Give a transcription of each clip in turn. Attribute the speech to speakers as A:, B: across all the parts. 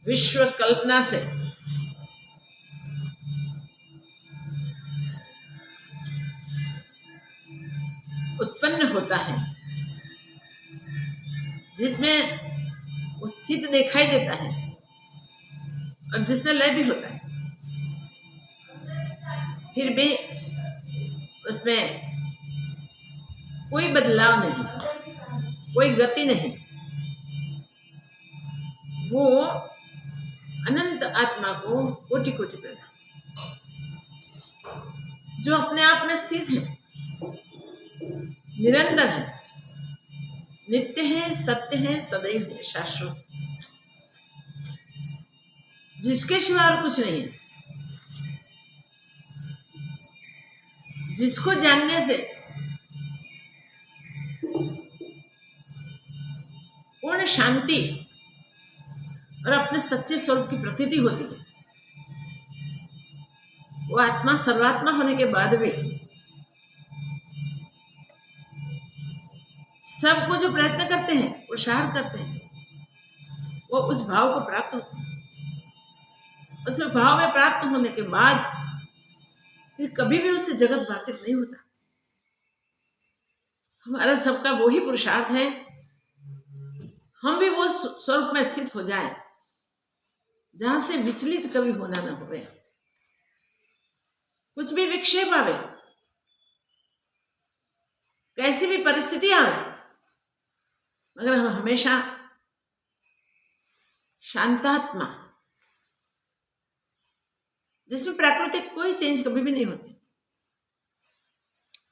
A: विश्व कल्पना से उत्पन्न होता है, जिसमें वो स्थित दिखाई देता है और जिसमें लय भी होता है, फिर भी उसमें कोई बदलाव नहीं, कोई गति नहीं। वो अनंत आत्मा को कोटि कोटि प्रणाम, जो अपने आप में स्थित है, निरंतर है, नित्य है, सत्य है, सदैव है, शाश्वत, जिसके सिवा और कुछ नहीं है, जिसको जानने से पूर्ण शांति और अपने सच्चे स्वरूप की प्रतीति होती है। वो आत्मा सर्वात्मा होने के बाद भी सबको जो प्रयत्न करते हैं, पुरुषार्थ करते हैं, वो उस भाव को प्राप्त होते हैं। उस भाव में प्राप्त होने के बाद फिर कभी भी उससे जगत भाषित नहीं होता। हमारा सबका वो ही पुरुषार्थ है, हम भी वो स्वरूप में स्थित हो जाए जहां से विचलित कभी होना ना होवे, कुछ भी विक्षेप आवे, कैसी भी परिस्थिति आवे, मगर हम हमेशा शांतात्मा, जिसमें प्राकृतिक कोई चेंज कभी भी नहीं होती,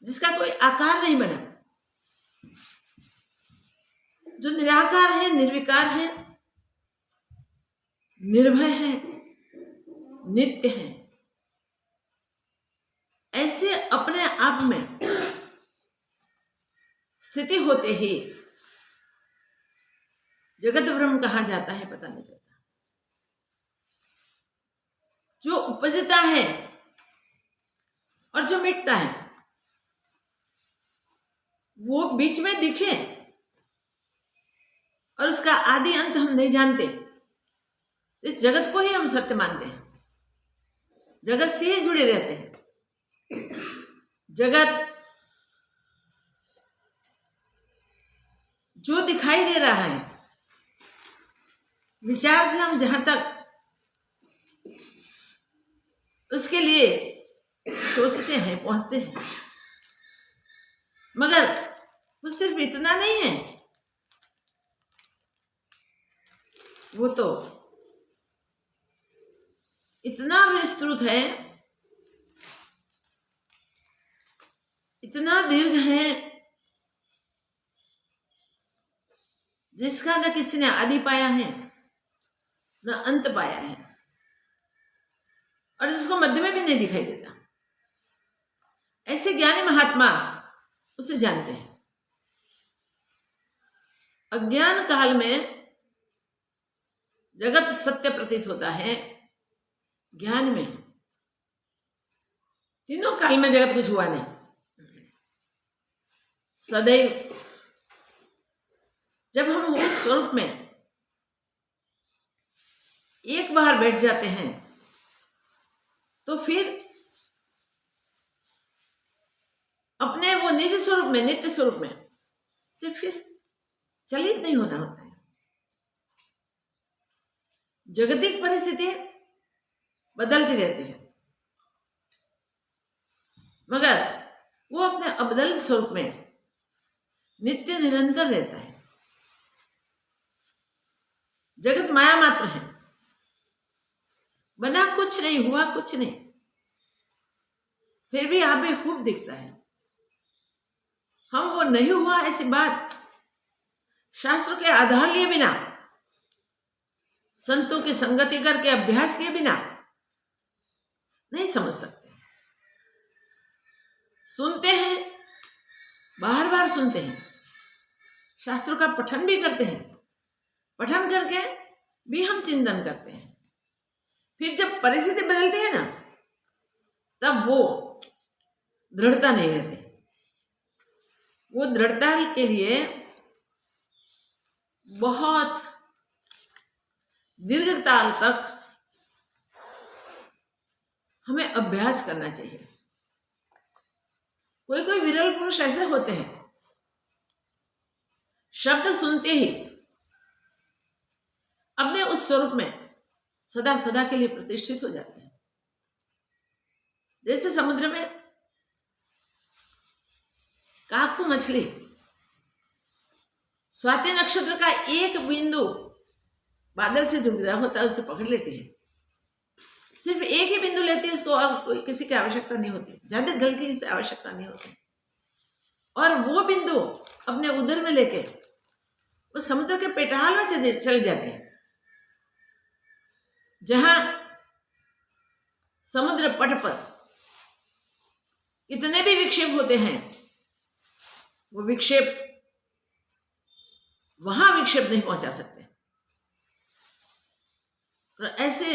A: जिसका कोई आकार नहीं बना, जो निराकार है, निर्विकार है, निर्भय है, नित्य है, ऐसे अपने आप में स्थिति होते ही जगत ब्रह्म कहाँ जाता है पता नहीं चलता। जो उपजता है और जो मिटता है, वो बीच में दिखे और उसका आदि अंत हम नहीं जानते, इस जगत को ही हम सत्य मानते हैं, जगत से ही जुड़े रहते हैं। जगत जो दिखाई दे रहा है, विचार से हम जहां तक उसके लिए सोचते हैं, पहुंचते हैं, मगर वो सिर्फ इतना नहीं है, वो तो इतना विस्तृत है, इतना दीर्घ है, जिसका न किसी ने आदि पाया है न अंत पाया है, और जिसको मध्य में भी नहीं दिखाई देता। ऐसे ज्ञानी महात्मा उसे जानते हैं। अज्ञान काल में जगत सत्य प्रतीत होता है, ज्ञान में तीनों काल में जगत कुछ हुआ नहीं। सदैव जब हम उस स्वरूप में एक बार बैठ जाते हैं तो फिर अपने वो निज स्वरूप में, नित्य स्वरूप में से फिर चलित नहीं होना होता है। जागतिक परिस्थिति बदलती रहती है, मगर वो अपने अबदल स्वरूप में नित्य निरंतर रहता है। जगत माया मात्र है, बना कुछ नहीं, हुआ कुछ नहीं, फिर भी आबे खूब दिखता है। हम वो नहीं हुआ ऐसी बात शास्त्र के आधार लिए बिना, संतों की संगति करके अभ्यास किए बिना नहीं समझ सकते। सुनते हैं, बार बार सुनते हैं, शास्त्रों का पठन भी करते हैं, पठन करके भी हम चिंतन करते हैं। फिर जब परिस्थिति बदलती है ना, तब वो दृढ़ता नहीं रहती। वो दृढ़ता के लिए बहुत दीर्घकाल तक हमें अभ्यास करना चाहिए। कोई कोई विरल पुरुष ऐसे होते हैं, शब्द सुनते ही अपने उस स्वरूप में सदा सदा के लिए प्रतिष्ठित हो जाते हैं। जैसे समुद्र में काकू मछली स्वाति नक्षत्र का एक बिंदु बादल से झुक रहा होता है, उसे पकड़ लेती है। सिर्फ एक ही बिंदु लेती है, उसको और कोई किसी की आवश्यकता नहीं होती, ज्यादा जल की उसे आवश्यकता नहीं होती। और वो बिंदु अपने उदर में लेके वो समुद्र के पेटाल में चले जाते हैं। जहां समुद्र पट पर कितने भी विक्षेप होते हैं, वो विक्षेप वहां विक्षेप नहीं पहुंचा सकते। और ऐसे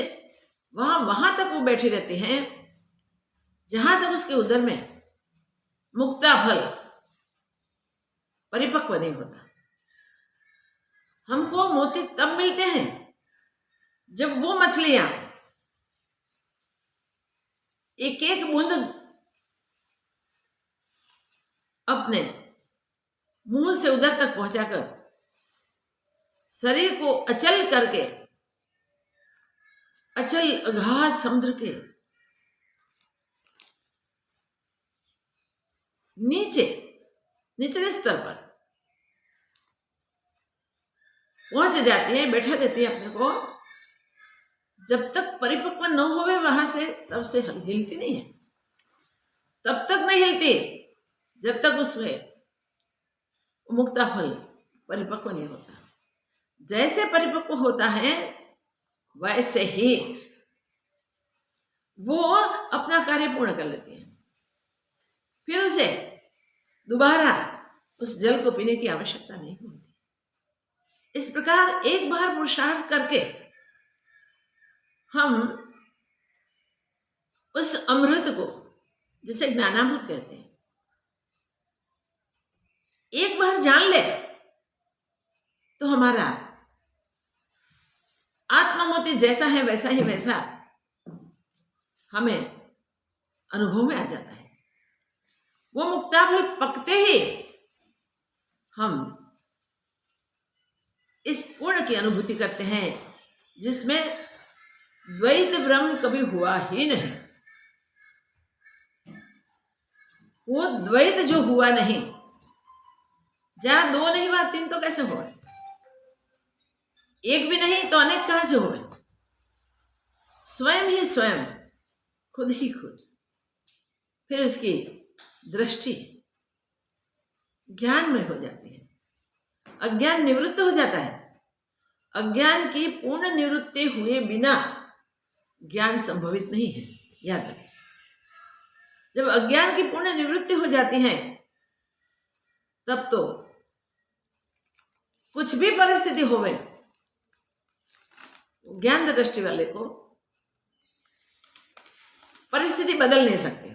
A: वहां तक वो बैठी रहती हैं जहां तक उसके उदर में मुक्ता फल परिपक्व नहीं होता। हमको मोती तब मिलते हैं जब वो मछलियां एक एक बूंद अपने मुंह से उधर तक पहुंचाकर शरीर को अचल करके अचल अगाध समुद्र के निचले स्तर पर पहुंच जाती है, बैठा देती है अपने को। जब तक परिपक्व न होवे वहां से, तब से हिलती नहीं है। तब तक नहीं हिलती जब तक उसमें मुक्ता फल परिपक्व नहीं होता। जैसे परिपक्व होता है वैसे ही वो अपना कार्य पूर्ण कर लेती है। फिर उसे दोबारा उस जल को पीने की आवश्यकता नहीं होती। इस प्रकार एक बार पुरुषार्थ करके हम उस अमृत को, जिसे ज्ञानामृत कहते हैं, एक बार जान ले तो हमारा आत्ममोती जैसा है वैसा ही वैसा हमें अनुभव में आ जाता है। वो मुक्ताफल पकते ही हम इस पूर्ण की अनुभूति करते हैं जिसमें द्वैत ब्रह्म कभी हुआ ही नहीं। वो द्वैत जो हुआ नहीं, जहां दो नहीं हुआ तीन तो कैसे हुआ? एक भी नहीं तो अनेक कहां से हुए? स्वयं ही स्वयं, खुद ही खुद। फिर उसकी दृष्टि ज्ञान में हो जाती है, अज्ञान निवृत्त हो जाता है। अज्ञान की पूर्ण निवृत्ति हुए बिना ज्ञान संभवित नहीं है, याद रखें। जब अज्ञान की पूर्ण निवृत्ति हो जाती है तब तो कुछ भी परिस्थिति होवे, ज्ञान दृष्टि वाले को परिस्थिति बदल नहीं सकते,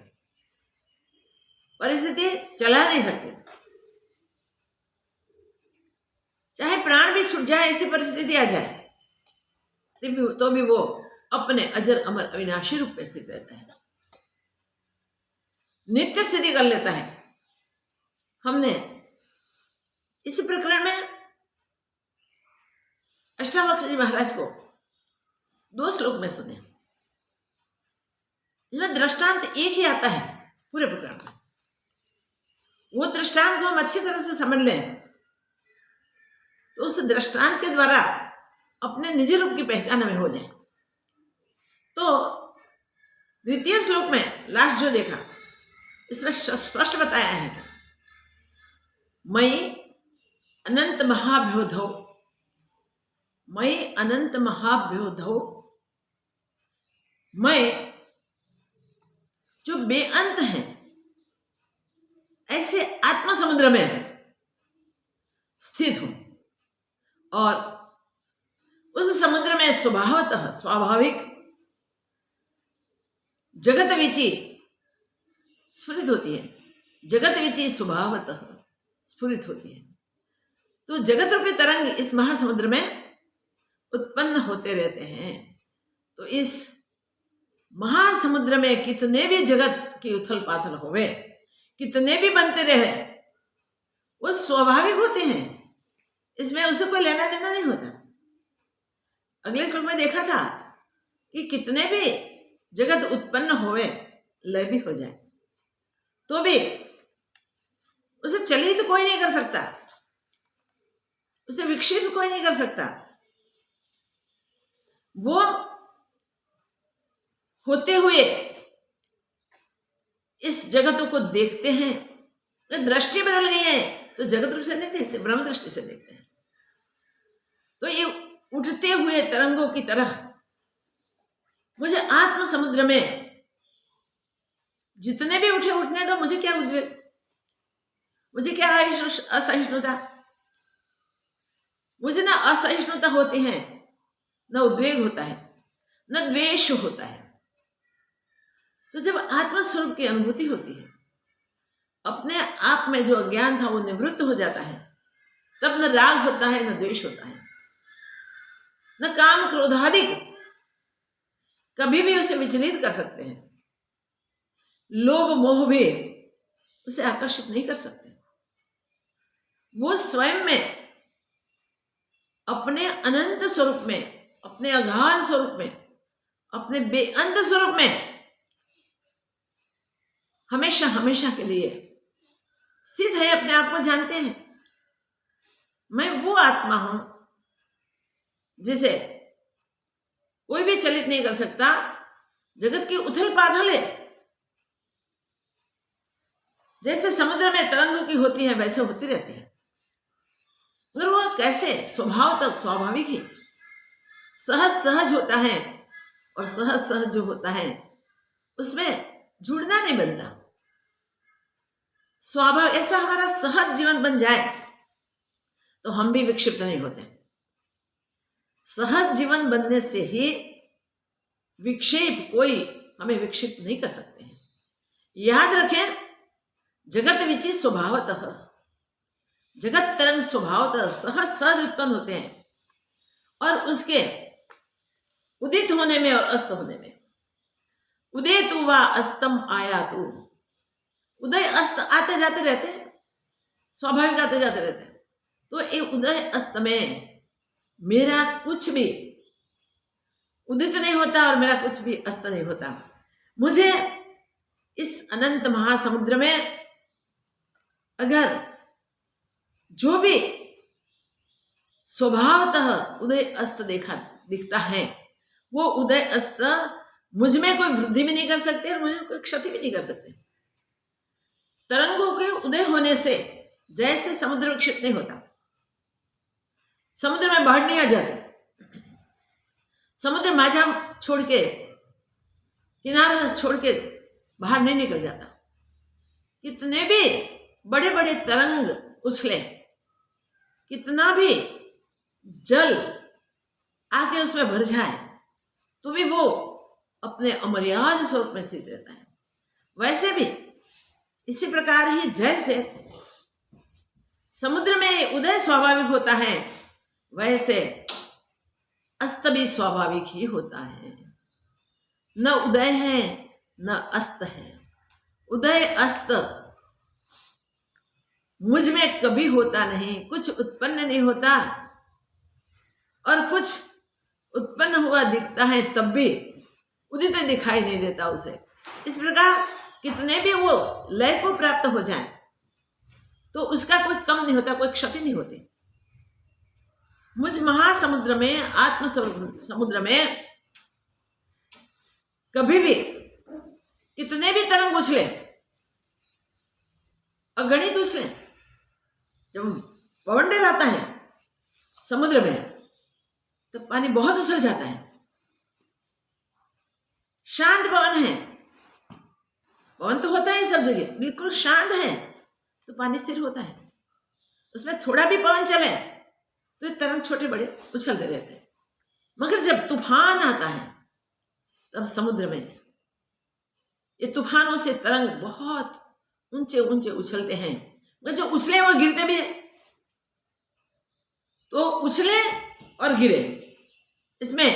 A: परिस्थिति चला नहीं सकते। चाहे प्राण भी छूट जाए, ऐसी परिस्थिति आ जाए, तो भी वो अपने अजर अमर अविनाशी रूप में स्थित रहता है, नित्य स्थिति कर लेता है। हमने इस प्रकरण में अष्टावक्र जी महाराज को 2 श्लोक में सुने। इसमें दृष्टांत एक ही आता है पूरे प्रकरण में। वो दृष्टांत को हम अच्छी तरह से समझ लें तो उस दृष्टांत के द्वारा अपने निजी रूप की पहचान हमें हो जाए। तो द्वितीय श्लोक में लास्ट जो देखा, इसमें स्पष्ट बताया है कि मयि अनंत महाभ्योधौ, मयि अनंत महाभ्योधौ, मैं जो बेअंत है ऐसे आत्मा समुद्र में स्थित हूं और उस समुद्र में स्वभावतः स्वाभाविक जगत विचि स्फुरित होती है, जगत विचि स्वभावतः स्फुरित होती है। तो जगत रूपी तरंग इस महासमुद्र में उत्पन्न होते रहते हैं। तो इस महासमुद्र में कितने भी जगत की उथल पाथल होवे, कितने भी बनते रहे, वो स्वाभाविक होते हैं, इसमें उसे कोई लेना देना नहीं होता। अगले श्लोक में देखा था कि कितने भी जगत उत्पन्न होवे, लय भी हो जाए, तो भी उसे चलित कोई नहीं कर सकता, उसे विक्षिप्त कोई नहीं कर सकता। वो होते हुए इस जगतों को देखते हैं। दृष्टि बदल गई है तो जगत रूप से नहीं देखते, ब्रह्म दृष्टि से देखते हैं। तो ये उठते हुए तरंगों की तरह मुझे आत्म समुद्र में जितने भी उठने दो, मुझे क्या उद्वेग, मुझे क्या असहिष्णुता, मुझे ना असहिष्णुता होती है, न उद्वेग होता है, न द्वेष होता है। तो जब आत्मस्वरूप की अनुभूति होती है, अपने आप में जो अज्ञान था वो निवृत्त हो जाता है, तब न राग होता है, न द्वेष होता है, न काम क्रोधादि कभी भी उसे विचलित कर सकते हैं। लोभ मोह भी उसे आकर्षित नहीं कर सकते। वो स्वयं में अपने अनंत स्वरूप में, अपने अगाध स्वरूप में, अपने बेअंत स्वरूप में हमेशा हमेशा के लिए स्थित है, अपने आप को जानते हैं। मैं वो आत्मा हूं जिसे कोई भी चलित नहीं कर सकता। जगत की उथल पाथल है, जैसे समुद्र में तरंगों की होती है वैसे होती रहती है, मगर वो कैसे स्वभाव तक स्वाभाविक ही सहज सहज होता है। और सहज सहज जो होता है उसमें जुड़ना नहीं बनता, स्वभाव ऐसा हमारा सहज जीवन बन जाए तो हम भी विक्षिप्त नहीं होते। सहज जीवन बनने से ही विक्षेप कोई हमें विक्षिप्त नहीं कर सकते हैं। याद रखें, जगत विचि स्वभावतः, जगत तरंग स्वभावतः सहज सहज उत्पन्न होते हैं, और उसके उदित होने में और अस्त होने में, उदित वा अस्तम आयातु, उदय अस्त आते जाते रहते हैं, स्वाभाविक आते जाते रहते हैं। तो एक उदय अस्त में मेरा कुछ भी उदित नहीं होता और मेरा कुछ भी अस्त नहीं होता। मुझे इस अनंत महासमुद्र में अगर जो भी स्वभावतः उदय अस्त दिखता है, वो उदय अस्त मुझ में कोई वृद्धि भी नहीं कर सकते और मुझे कोई क्षति भी नहीं कर सकते। तरंगों के उदय होने से जैसे समुद्र विक्षिप्त नहीं होता, समुद्र में बाढ़ नहीं आ जाती, समुद्र माझा छोड़ के, किनारा छोड़ के बाहर नहीं निकल जाता। कितने भी बड़े बड़े तरंग उछले, कितना भी जल आके उसमें भर जाए, तो भी वो अपने अमर्याद स्वरूप में स्थित रहता है। वैसे भी इसी प्रकार ही जैसे समुद्र में उदय स्वाभाविक होता है, वैसे अस्त भी स्वाभाविक ही होता है। न उदय है न अस्त है। उदय अस्त मुझ में कभी होता नहीं, कुछ उत्पन्न नहीं होता, और कुछ उत्पन्न हुआ दिखता है तब भी उदित दिखाई नहीं देता उसे। इस प्रकार कितने भी वो लय को प्राप्त हो जाए तो उसका कोई कम नहीं होता, कोई क्षति नहीं होती। मुझ महासमुद्र में, आत्म समुद्र में कभी भी कितने भी तरंग उछले, अगणित उछले, जब पवन डराता है समुद्र में तो पानी बहुत उछल जाता है। शांत पवन है, पवन तो होता है सब जगह, बिल्कुल शांत है तो पानी स्थिर होता है। उसमें थोड़ा भी पवन चले तो ये तरंग छोटे बड़े उछलते रहते हैं। मगर जब तूफान आता है तब समुद्र में ये तूफानों से तरंग बहुत ऊंचे ऊंचे उछलते हैं, मगर जो उछले वो गिरते भी है। तो उछले और गिरे, इसमें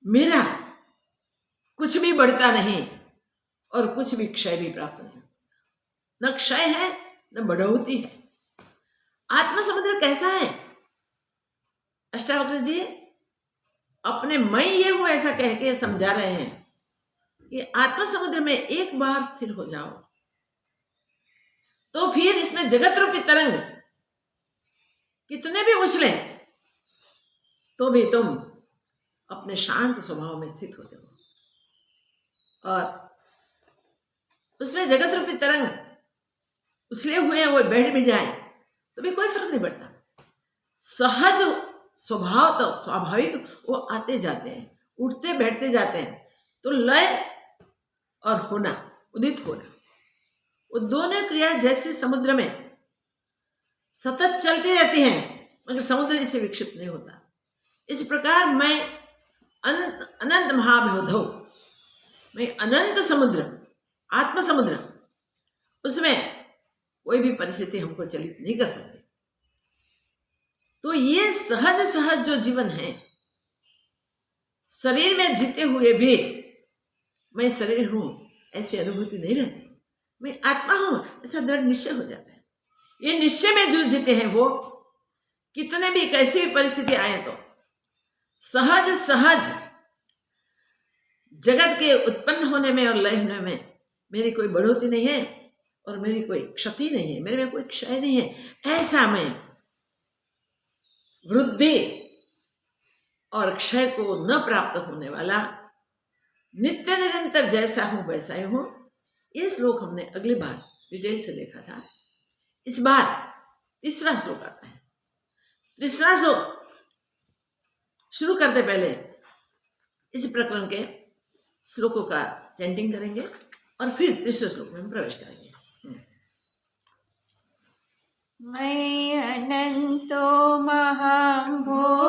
A: मेरा कुछ भी बढ़ता नहीं और कुछ भी क्षय भी प्राप्त नहीं, न क्षय है न बढ़ोतरी है। आत्म समुद्र कैसा है? अष्टावक्र जी अपने मैं ये हूं ऐसा कह के समझा रहे हैं कि आत्म समुद्र में एक बार स्थिर हो जाओ तो फिर इसमें जगत रूपी तरंग कितने भी उछले तो भी तुम अपने शांत स्वभाव में स्थित होते हो, और उसमें जगत रूपी तरंग उछले हुए वो बैठ भी जाए तो भी कोई फर्क नहीं पड़ता। सहज स्वभाव तो स्वाभाविक वो आते जाते हैं, उठते बैठते जाते हैं। तो लय और होना, उदित होना, वो दोनों क्रिया जैसे समुद्र में सतत चलती रहती हैं मगर समुद्र इससे विक्षिप्त नहीं होता। इस प्रकार मैं अनंत महाभवधौ, मैं अनंत समुद्र, आत्म समुद्र, उसमें कोई भी परिस्थिति हमको चलित नहीं कर सकती। तो ये सहज सहज जो जीवन है, शरीर में जीते हुए भी मैं शरीर हूं ऐसी अनुभूति नहीं रहती, मैं आत्मा हूं ऐसा दृढ़ निश्चय हो जाता है। ये निश्चय में जो जीते हैं वो कितने भी कैसी भी परिस्थिति आए तो सहज सहज जगत के उत्पन्न होने में और लय होने में मेरी कोई बढ़ोतरी नहीं है और मेरी कोई क्षति नहीं है, मेरे में कोई क्षय नहीं है। ऐसा मैं वृद्धि और क्षय को न प्राप्त होने वाला नित्य निरंतर जैसा हूं वैसा ही हूं। ये श्लोक हमने अगली बार डिटेल से देखा था। इस बार तीसरा श्लोक आता है। तीसरा श्लोक शुरू करते पहले इस प्रकरण के श्लोकों का चैंटिंग करेंगे और फिर तीसरे श्लोक में हम प्रवेश करेंगे।
B: मयि अनंतो महाम्भोधो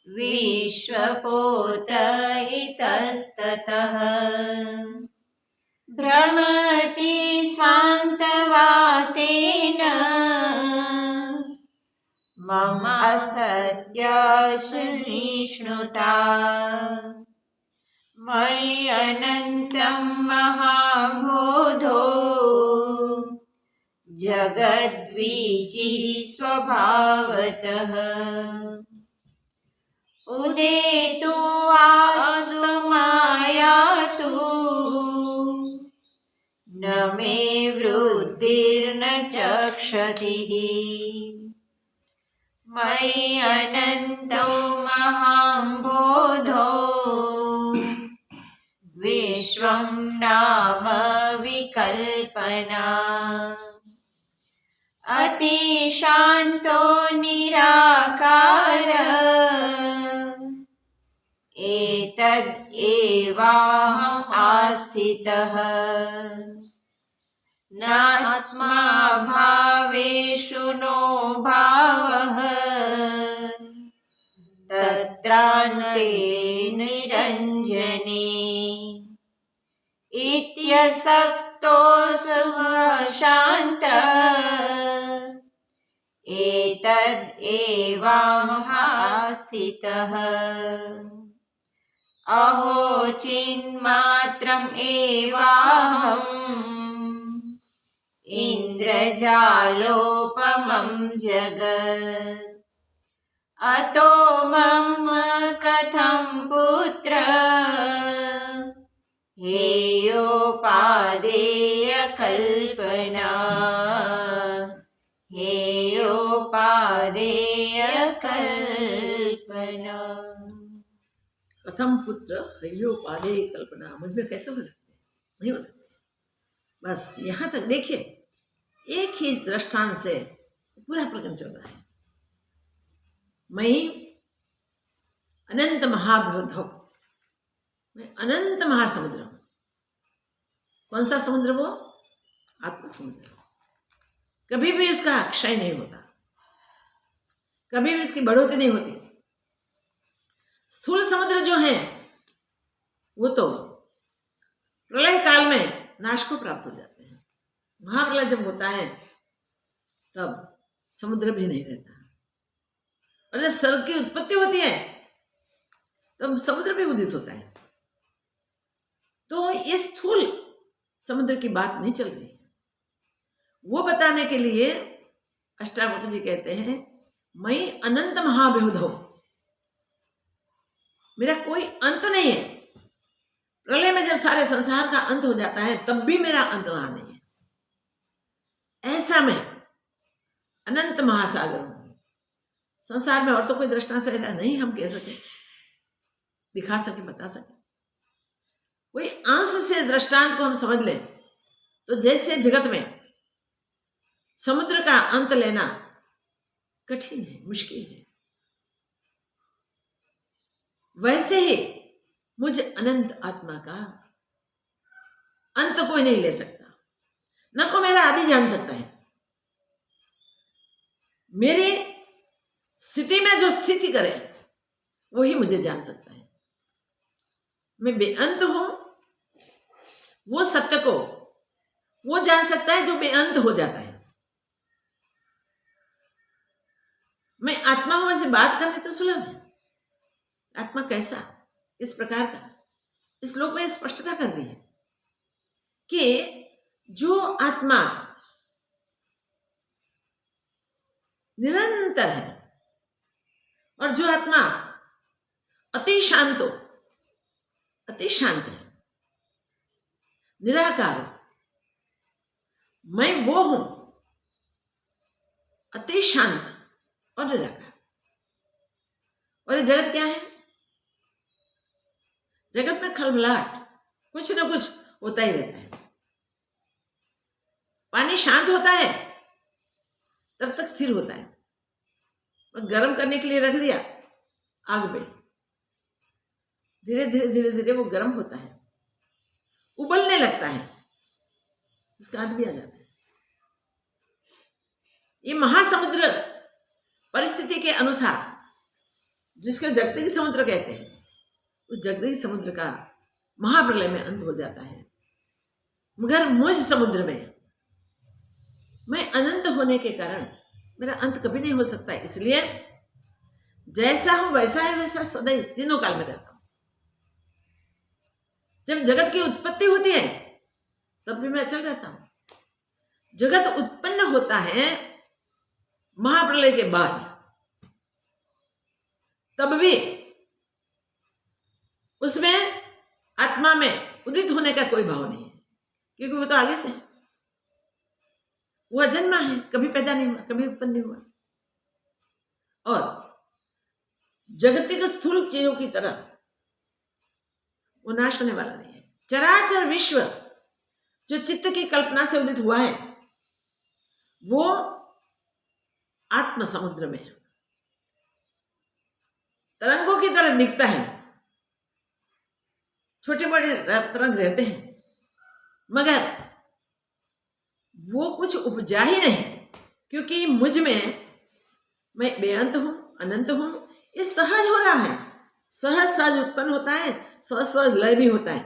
B: विश्वपोत इतस्ततः भ्रमति स्वान्तवातेन मम असत्याश्निष्णुता। मयि अनन्तं महाम्भोधो जगद्वीचिः स्वभावतः उदेतु वास्तु मायातु न मे वृद्धिर्न च क्षतिः। मयि अनन्तो महाम्भोधो विश्वं नाम विकल्पना अतिशान्तो निराकार एतद् एवाहम् आस्थितः। नात्मा भावेषु नो भावः तत्रान्ते निरञ्जने इत्यसक्तोऽसुः शान्तः एतद् एवाहमास्थितः। अहो चिन्मात्रम् एवाहम् इन्द्रजालोपमं जगत् अतो मम कथं पुत्र हेयोपादेयकल्पना हेयोपादेयकल्पना।
A: कथम पुत्र हेयोपादेय कल्पना, मुझ में कैसे हो सकते? नहीं हो सकते। बस यहां तक देखिए, एक ही दृष्टांत से पूरा प्रकरण चल रहा है। मैं अनंत महाभवधौ, मैं अनंत महासमुद्र हूं। कौन सा समुद्र? वो आत्म समुद्र। कभी भी उसका क्षय नहीं होता, कभी भी उसकी बढ़ोतरी नहीं होती। स्थूल समुद्र जो है वो तो प्रलय काल में नाश को प्राप्त हो जाते हैं। महाप्रलय जब होता है तब समुद्र भी नहीं रहता। और जब स्वर्ग की उत्पत्ति होती है तो समुद्र भी उदित होता है। तो ये स्थूल समुद्र की बात नहीं चल रही। वो बताने के लिए अष्टावक्र जी कहते हैं, मई अनंत महाव्यूधौ, मेरा कोई अंत नहीं है। प्रलय में जब सारे संसार का अंत हो जाता है तब भी मेरा अंत वहां नहीं है। ऐसा मैं अनंत महासागर हूं। संसार में और तो कोई दृष्टांत से नहीं हम कह सके, दिखा सके, बता सके। कोई अंश से दृष्टांत को हम समझ लें तो जैसे जगत में समुद्र का अंत लेना कठिन है, मुश्किल है, वैसे ही मुझ अनंत आत्मा का अंत कोई नहीं ले सकता, न को मेरा आदि जान सकता है। मेरी स्थिति में जो स्थिति करे वही मुझे जान सकता है। मैं बेअंत हूं, वो सत्य को वो जान सकता है जो बेअंत हो जाता है। मैं आत्मा हूं वैसे बात करने तो सुलभ है। आत्मा कैसा, इस प्रकार का इस श्लोक में स्पष्टता कर दी है कि जो आत्मा निरंतर है और जो आत्मा अति शांत है, निराकार, मैं वो हूं अति शांत और निराकार। और ये जगत क्या है? जगत में खलबलाहट, कुछ ना कुछ होता ही रहता है। पानी शांत होता है तब तक स्थिर होता है, और गर्म करने के लिए रख दिया आग में, धीरे धीरे धीरे धीरे वो गर्म होता है, उबलने लगता है, उसका अंत भी आ जाता है। ये महासमुद्र परिस्थिति के अनुसार, जिसको जगतिक समुद्र कहते हैं, उस जगतिक समुद्र का महाप्रलय में अंत हो जाता है। मगर मुझ समुद्र में मैं अनंत होने के कारण मेरा अंत कभी नहीं हो सकता है। इसलिए जैसा हूं वैसा है, वैसा सदैव तीनों काल में रहता हूं। जब जगत की उत्पत्ति होती है तब भी मैं अचल रहता हूं। जगत उत्पन्न होता है महाप्रलय के बाद, तब भी उसमें आत्मा में उदित होने का कोई भाव नहीं है, क्योंकि वो तो आगे से है, वो अजन्मा है, कभी पैदा नहीं हुआ, कभी उत्पन्न नहीं हुआ। और जगतिक स्थूल चीजों की तरह वो नाश होने वाला नहीं है। चराचर विश्व जो चित्त की कल्पना से उदित हुआ है वो आत्म समुद्र में तरंगों की तरह दिखता है। छोटे बड़े तरंग रहते हैं, मगर वो कुछ उपजा ही नहीं, क्योंकि मुझ में मैं बेअंत हूं, अनंत हूं। ये सहज हो रहा है, सहज सहज उत्पन्न होता है, सहज सहज लय भी होता है।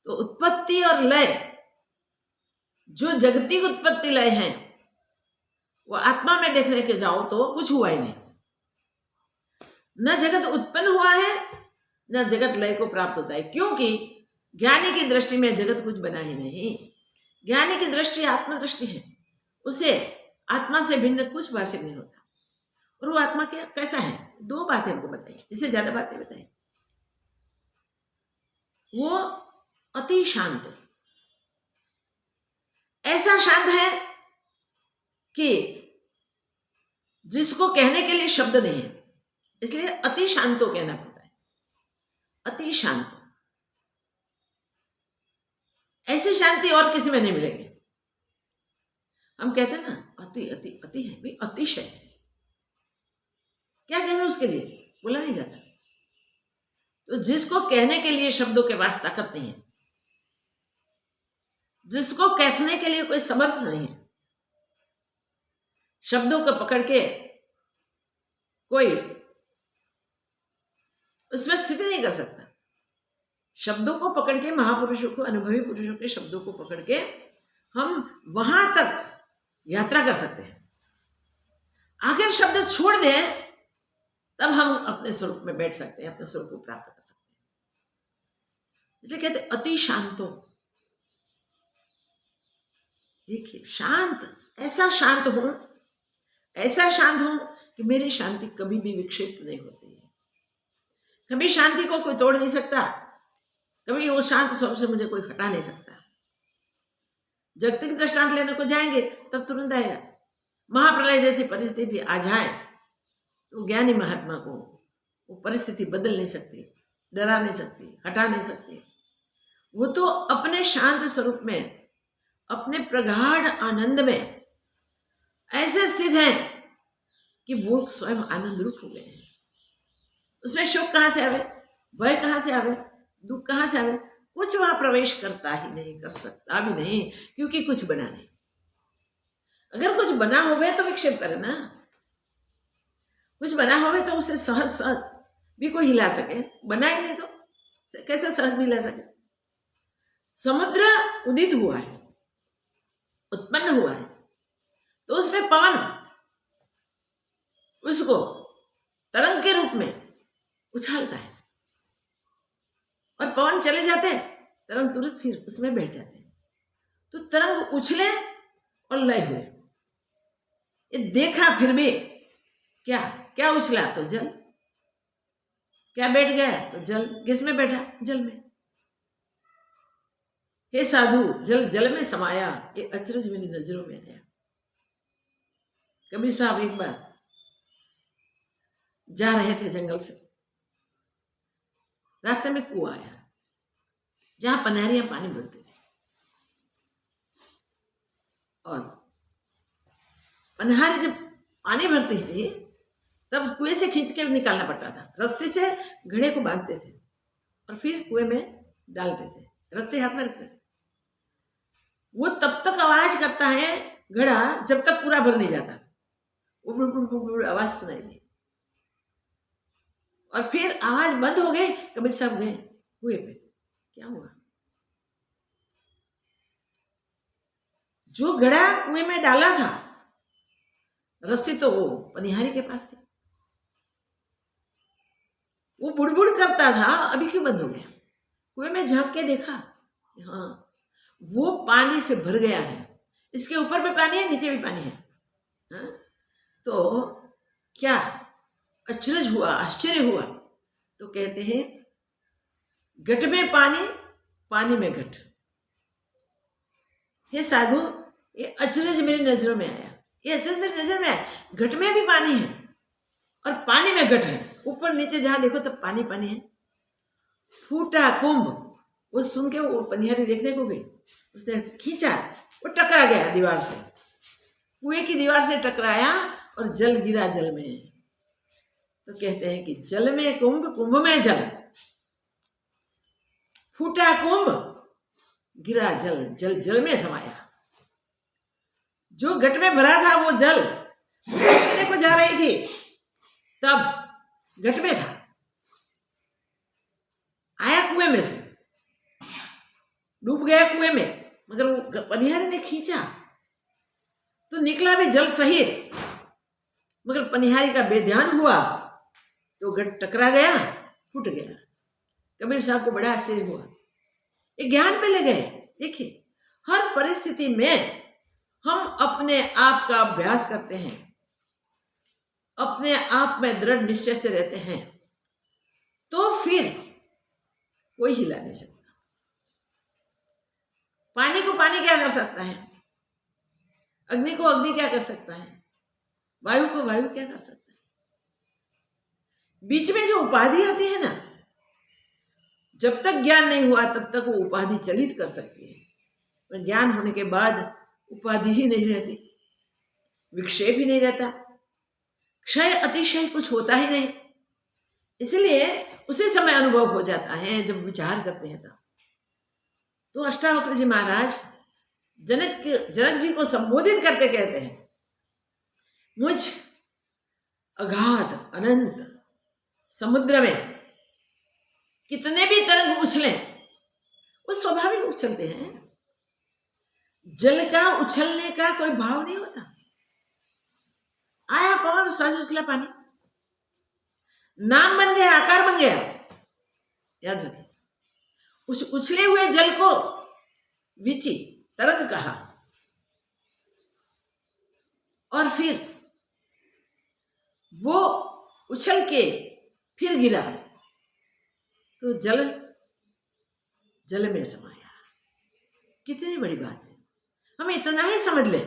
A: तो उत्पत्ति और लय, जो जगतिक उत्पत्ति लय है, वो आत्मा में देखने के जाओ तो कुछ हुआ ही नहीं। न जगत उत्पन्न हुआ है, न जगत लय को प्राप्त होता है, क्योंकि ज्ञानी की दृष्टि में जगत कुछ बना ही नहीं। ज्ञानी की दृष्टि आत्मदृष्टि है, उसे आत्मा से भिन्न कुछ भाषित नहीं होता। और वो आत्मा क्या कैसा है? दो बातें हमको बताइए, इससे ज्यादा बातें बताइए। वो अति शांत, ऐसा शांत है कि जिसको कहने के लिए शब्द नहीं है, इसलिए अति शांतो कहना पड़ता है। अति शांत, ऐसी शांति और किसी में नहीं मिलेगी। हम कहते हैं ना अति अति अति है, भाई अतिशय है, क्या कहें उसके लिए, बोला नहीं जाता। तो जिसको कहने के लिए शब्दों के पास ताकत नहीं है, जिसको कहने के लिए कोई समर्थ नहीं है, शब्दों को पकड़ के कोई उसमें स्थिति नहीं कर सकता। शब्दों को पकड़ के, महापुरुषों को, अनुभवी पुरुषों के शब्दों को पकड़ के हम वहां तक यात्रा कर सकते हैं। आखिर शब्द छोड़ दें तब हम अपने स्वरूप में बैठ सकते हैं, अपने स्वरूप को प्राप्त कर सकते हैं। इसलिए कहते हैं अति शांतो। देखिए शांत, ऐसा शांत हूं कि मेरी शांति कभी भी विक्षिप्त नहीं होती है। कभी शांति को कोई तोड़ नहीं सकता, कभी वो शांत स्वरूप से मुझे कोई हटा नहीं सकता। जागतिक दृष्टांत लेने को जाएंगे तब तुरंत आएगा। महाप्रलय जैसी परिस्थिति भी आ जाए तो ज्ञानी महात्मा को वो परिस्थिति बदल नहीं सकती, डरा नहीं सकती, हटा नहीं सकती। वो तो अपने शांत स्वरूप में, अपने प्रगाढ़ आनंद में ऐसे स्थित हैं कि वो स्वयं आनंद रूप हो गए हैं। उसमें शोक कहाँ से आवे, भय कहाँ से आवे, दुख कहाँ से आवे, कुछ वहां प्रवेश करता ही नहीं, कर सकता भी नहीं, क्योंकि कुछ बना नहीं। अगर कुछ बना होवे तो विक्षेप करे ना, कुछ बना होवे तो उसे सहज सहज भी कोई हिला सके, बना ही नहीं तो कैसे सहज भी हिला सके। समुद्र उदित हुआ है, उत्पन्न हुआ है, तो उसमें पवन उसको तरंग के रूप में उछालता है, और पवन चले जाते हैं, तरंग तुरंत फिर उसमें बैठ जाते हैं। तो तरंग उछले और लय हुए। ये देखा फिर भी क्या क्या उछला तो जल, क्या बैठ गया तो जल। किस में बैठा? जल में। हे साधु, जल जल में समाया, ये अचरज मेरी नजरों में आया। कबीर साहब एक बार जा रहे थे जंगल से, रास्ते में कुआं आया जहां पनहरियां पानी भरती थी, और पनहरी जब पानी भरती थी तब कुएं से खींच के निकालना पड़ता था। रस्सी से घड़े को बांधते थे और फिर कुएं में डालते थे, रस्सी हाथ में रखते थे। वो तब तक आवाज करता है घड़ा जब तक पूरा भर नहीं जाता, वो आवाज सुनाई दी, और फिर आवाज बंद हो गई। कबीर साहब गए कुएं पे, क्या हुआ? जो घड़ा कुएं में डाला था, रस्सी तो वो पनिहारी के पास थी, वो बुड़बुड़ करता था, अभी क्यों बंद हो गया? कुएं में झांक के देखा, हाँ वो पानी से भर गया है, इसके ऊपर भी पानी है, नीचे भी पानी है। हाँ? तो क्या अचरज हुआ, आश्चर्य हुआ। तो कहते हैं घट में पानी, पानी में घट। हे साधु, ये अचरज मेरी नजरों में आया, ये अचरज मेरी नजर में आया। घट में भी पानी है और पानी में घट है, ऊपर नीचे जहां देखो तब पानी पानी है। फूटा कुंभ, वो सुन के वो पनिहारी देखने को गई, उसने खींचा, वो टकरा गया दीवार से, कुएं की दीवार से टकराया और जल गिरा जल में। तो कहते हैं कि जल में कुंभ, कुंभ में जल, फूटा कुंभ, गिरा जल, जल जल में समाया। जो घट में भरा था वो जल फेंकने को जा रही थी, तब घट में था, आया कुएं में से, डूब गया कुएं में, मगर वो पनिहारी ने खींचा तो निकला भी जल सहित, मगर पनिहारी का बेध्यान हुआ तो घट टकरा गया, फूट गया। कबीर साहब को बड़ा आश्चर्य हुआ, ये ज्ञान पे ले गए। देखिए हर परिस्थिति में हम अपने आप का अभ्यास करते हैं, अपने आप में दृढ़ निश्चय से रहते हैं, तो फिर कोई हिला नहीं सकता। पानी को पानी क्या कर सकता है? अग्नि को अग्नि क्या कर सकता है? वायु को वायु क्या कर सकता है? बीच में जो उपाधि आती है ना, जब तक ज्ञान नहीं हुआ तब तक वो उपाधि चलित कर सकती है, पर ज्ञान होने के बाद उपाधि ही नहीं रहती, विक्षेप ही नहीं रहता, क्षय अतिशय कुछ होता ही नहीं। इसलिए उसी समय अनुभव हो जाता है जब विचार करते हैं तब। तो अष्टावक्र जी महाराज जनक जी को संबोधित करके कहते हैं, मुझ अगाध अनंत समुद्र में कितने भी तरंग उछले वो स्वाभाविक उछलते हैं, जल का उछलने का कोई भाव नहीं होता। आया पवन, सहज उछला पानी। नाम बन गया, आकार बन गया। याद रखिए, उस उछले हुए जल को विचि, तरंग कहा। और फिर वो उछल के फिर गिरा तो जल जल में समाया। कितनी बड़ी बात है। हम इतना ही समझ लें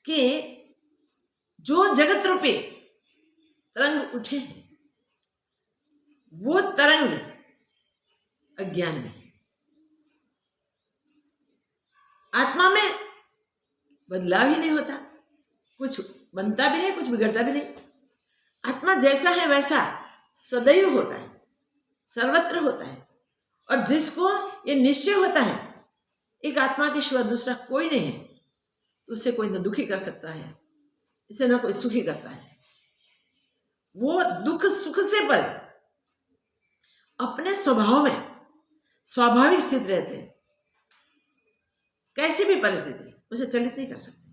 A: कि जो जगत रूपी तरंग उठे हैं, वो तरंग अज्ञान में है। आत्मा में बदलाव ही नहीं होता, कुछ बनता भी नहीं, कुछ बिगड़ता भी नहीं। आत्मा जैसा है वैसा सदैव होता है, सर्वत्र होता है। और जिसको ये निश्चय होता है एक आत्मा के सिवा दूसरा कोई नहीं है, तो उससे कोई न दुखी कर सकता है, इसे ना कोई सुखी करता है। वो दुख सुख से पर अपने स्वभाव में स्वाभाविक स्थित रहते हैं। कैसी भी परिस्थिति उसे चलित नहीं कर सकते।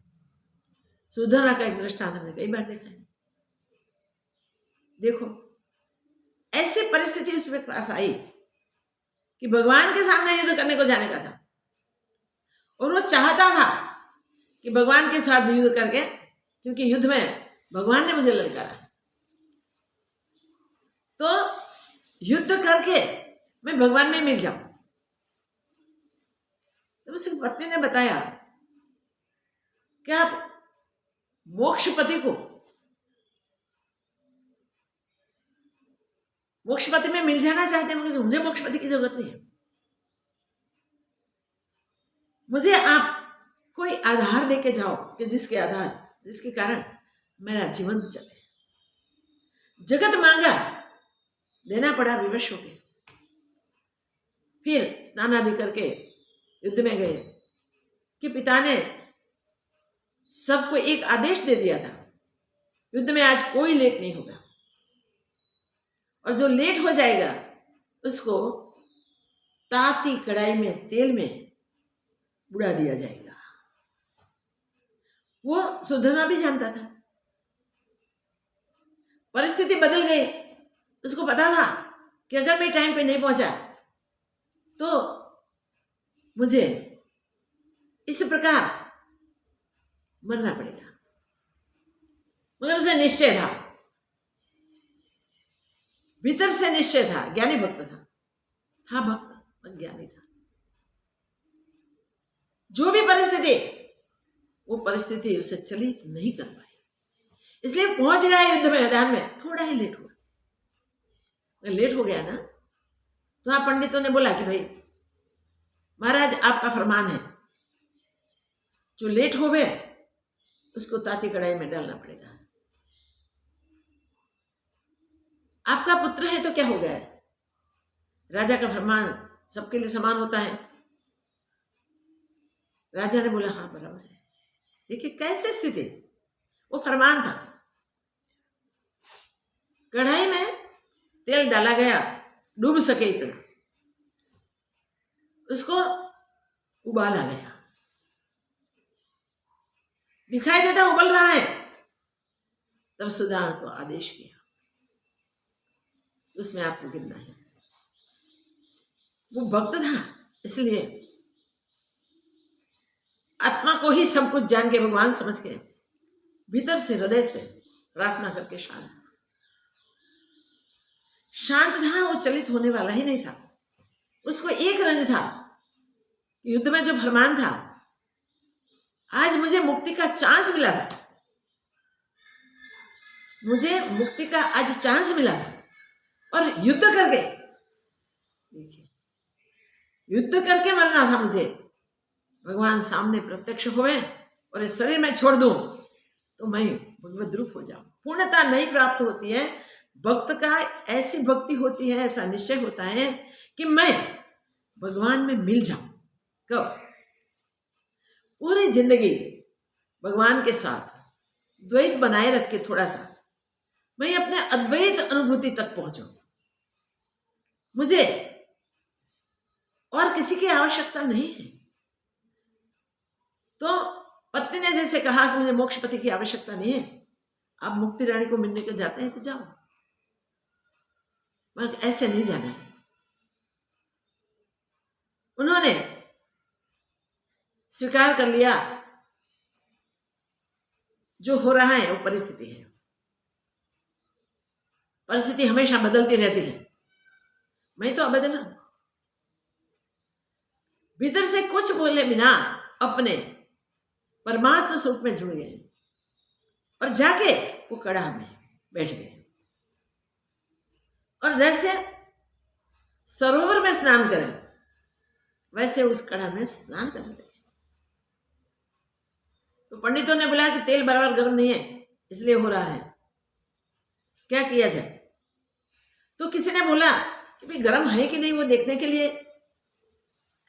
A: सुधरना का एक दृष्टांत हमने कई बार देखा है। देखो, ऐसी परिस्थिति उसके पास आई कि भगवान के सामने युद्ध करने को जाने का था, और वो चाहता था कि भगवान के साथ युद्ध करके, क्योंकि युद्ध में भगवान ने मुझे ललकारा, तो युद्ध करके मैं भगवान में मिल जाऊं। तो उसकी पत्नी ने बताया कि आप मोक्षपति को, मोक्षपति में मिल जाना चाहते हैं, मुझे मोक्षपति की जरूरत नहीं है। मुझे आप कोई आधार देके जाओ कि जिसके कारण मेरा जीवन चले। जगत मांगा, देना पड़ा विवश होके। फिर स्नान आदि करके युद्ध में गए कि पिता ने सबको एक आदेश दे दिया था, युद्ध में आज कोई लेट नहीं होगा, और जो लेट हो जाएगा उसको ताती कढ़ाई में तेल में बुड़ा दिया जाएगा। वो सुधरना भी जानता था। परिस्थिति बदल गई, उसको पता था कि अगर मैं टाइम पे नहीं पहुंचा तो मुझे इस प्रकार मरना पड़ेगा। मगर उसे निश्चय था, भीतर से निश्चय था। ज्ञानी भक्त था भक्त पर ज्ञानी था। जो भी परिस्थिति, वो परिस्थिति उसे चलित नहीं कर पाई, इसलिए पहुंच गया युद्ध में मैदान में। थोड़ा ही लेट हुआ। लेट हो गया ना, तो वहां पंडितों ने बोला कि भाई महाराज आपका फरमान है, जो लेट हो गए उसको ताती कढ़ाई में डालना पड़ेगा। आपका पुत्र है तो क्या हो गया, राजा का फरमान सबके लिए समान होता है। राजा ने बोला हाँ बराबर है। देखिए कैसे स्थिति, वो फरमान था। कढ़ाई में तेल डाला गया, डूब सके इतना, उसको उबाला गया, दिखाई देता उबल रहा है। तब सुदान को आदेश किया, उसमें आपको गिरना है। वो भक्त था, इसलिए आत्मा को ही सब कुछ जान के, भगवान समझ के, भीतर से हृदय से प्रार्थना करके शांत था। वो चलित होने वाला ही नहीं था। उसको एक रंज था, युद्ध में जो फरमान था, आज मुझे मुक्ति का चांस मिला था, मुझे मुक्ति का आज चांस मिला था, और युद्ध करके, देखिए युद्ध करके मरना था मुझे। भगवान सामने प्रत्यक्ष हुए और इस शरीर में छोड़ दूं तो मैं भगवद रूप हो जाऊं। पूर्णता नहीं प्राप्त होती है। भक्त का ऐसी भक्ति होती है, ऐसा निश्चय होता है कि मैं भगवान में मिल जाऊं। कब? पूरी जिंदगी भगवान के साथ द्वैत बनाए रख के थोड़ा सा मैं अपने अद्वैत अनुभूति तक पहुंचूं। मुझे और किसी की आवश्यकता नहीं है। तो पत्नी ने जैसे कहा कि मुझे मोक्षपति की आवश्यकता नहीं है, आप मुक्ति रानी को मिलने के जाते हैं तो जाओ, मगर ऐसे नहीं जाना है। उन्होंने स्वीकार कर लिया जो हो रहा है वो परिस्थिति है, परिस्थिति हमेशा बदलती रहती है, मैं तो अबदला। भीतर से कुछ बोले बिना अपने परमात्मा स्वरूप में जुड़ गए और जाके वो कड़ा में बैठ गए। और जैसे सरोवर में स्नान करें वैसे उस कड़ा में स्नान करने लगे। तो पंडितों ने बोला कि तेल बराबर गर्म नहीं है इसलिए हो रहा है, क्या किया जाए। तो किसी ने बोला कि भाई गर्म है कि नहीं वो देखने के लिए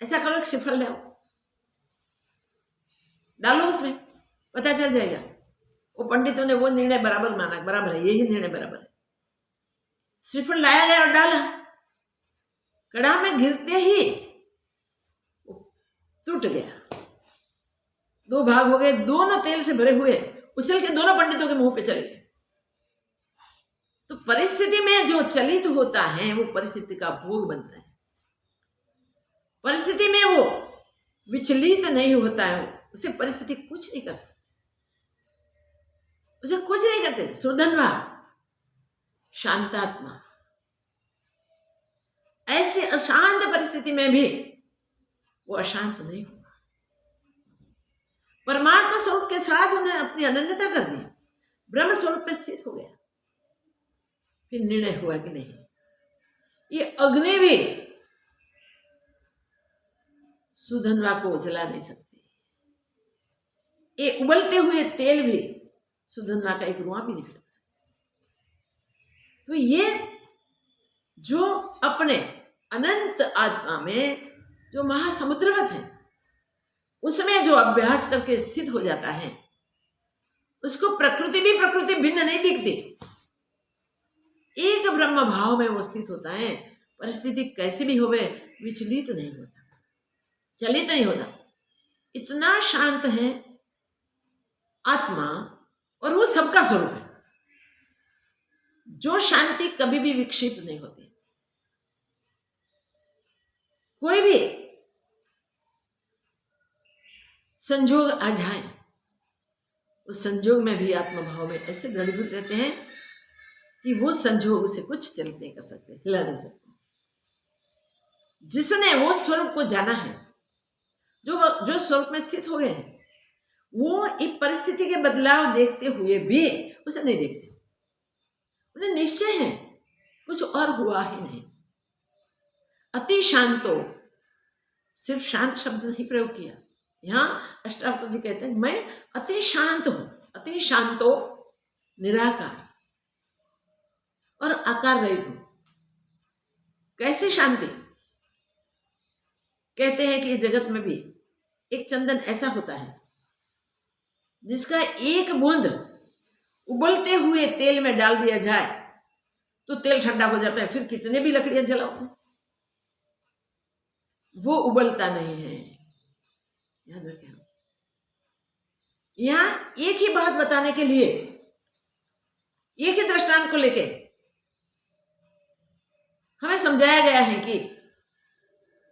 A: ऐसा करो, एक श्रीफल ले आओ, डालो उसमें, पता चल जाएगा। वो पंडितों ने वो निर्णय बराबर माना, बराबर है, यही निर्णय बराबर है। श्रीफल लाया गया और डाला, कड़ा में गिरते ही टूट गया, दो भाग हो गए, दोनों तेल से भरे हुए उछल के दोनों पंडितों के मुंह पे चले गए। तो परिस्थिति में जो चलित होता है वो परिस्थिति का भोग बनता है, परिस्थिति में वो विचलित नहीं होता है, उसे परिस्थिति कुछ नहीं कर सकती, उसे कुछ नहीं करते। सुधनवा शांतात्मा, ऐसी अशांत परिस्थिति में भी वो अशांत नहीं हुआ, परमात्मा स्वरूप के साथ उन्हें अपनी अनन्यता कर दी, ब्रह्म स्वरूप पे स्थित हो गया। फिर निर्णय हुआ कि नहीं, ये अग्नि भी सुधनवा को जला नहीं सकती, ये उबलते हुए तेल भी सुधनवा का एक रुआ भी नहीं फिर सकता। तो ये जो अपने अनंत आत्मा में जो महासमुद्रवत है उसमें जो अभ्यास करके स्थित हो जाता है उसको प्रकृति भी प्रकृति भिन्न नहीं दिखती, एक ब्रह्म भाव में वो स्थित होता है। परिस्थिति कैसी भी होवे विचलित नहीं होता, चलित नहीं होता, इतना शांत है आत्मा, और वो सबका स्वरूप है। जो शांति कभी भी विक्षिप्त नहीं होती, कोई भी संजोग आ जाए उस संजोग में भी आत्मभाव में ऐसे दृढ़ीभूत रहते हैं कि वो संजोग उसे कुछ चलित नहीं कर सकते, हिला नहीं सकते। जिसने वो स्वरूप को जाना है, जो स्वरूप में स्थित हो गए हैं, वो एक परिस्थिति के बदलाव देखते हुए भी उसे नहीं देखते, उन्हें निश्चय है कुछ और हुआ ही नहीं। अति शांतो, सिर्फ शांत शब्द नहीं प्रयोग किया, यहाँ अष्टावक्र जी कहते हैं मैं अति शांत हूं, अति शांतो निराकार और आकार रहित हूं। कैसी शांति? कहते हैं कि इस जगत में भी एक चंदन ऐसा होता है जिसका एक बूंद उबलते हुए तेल में डाल दिया जाए तो तेल ठंडा हो जाता है, फिर कितने भी लकड़ियां जलाओ वो उबलता नहीं है। याद रखें, यहां एक ही बात बताने के लिए, एक ही दृष्टांत को लेके हमें समझाया गया है कि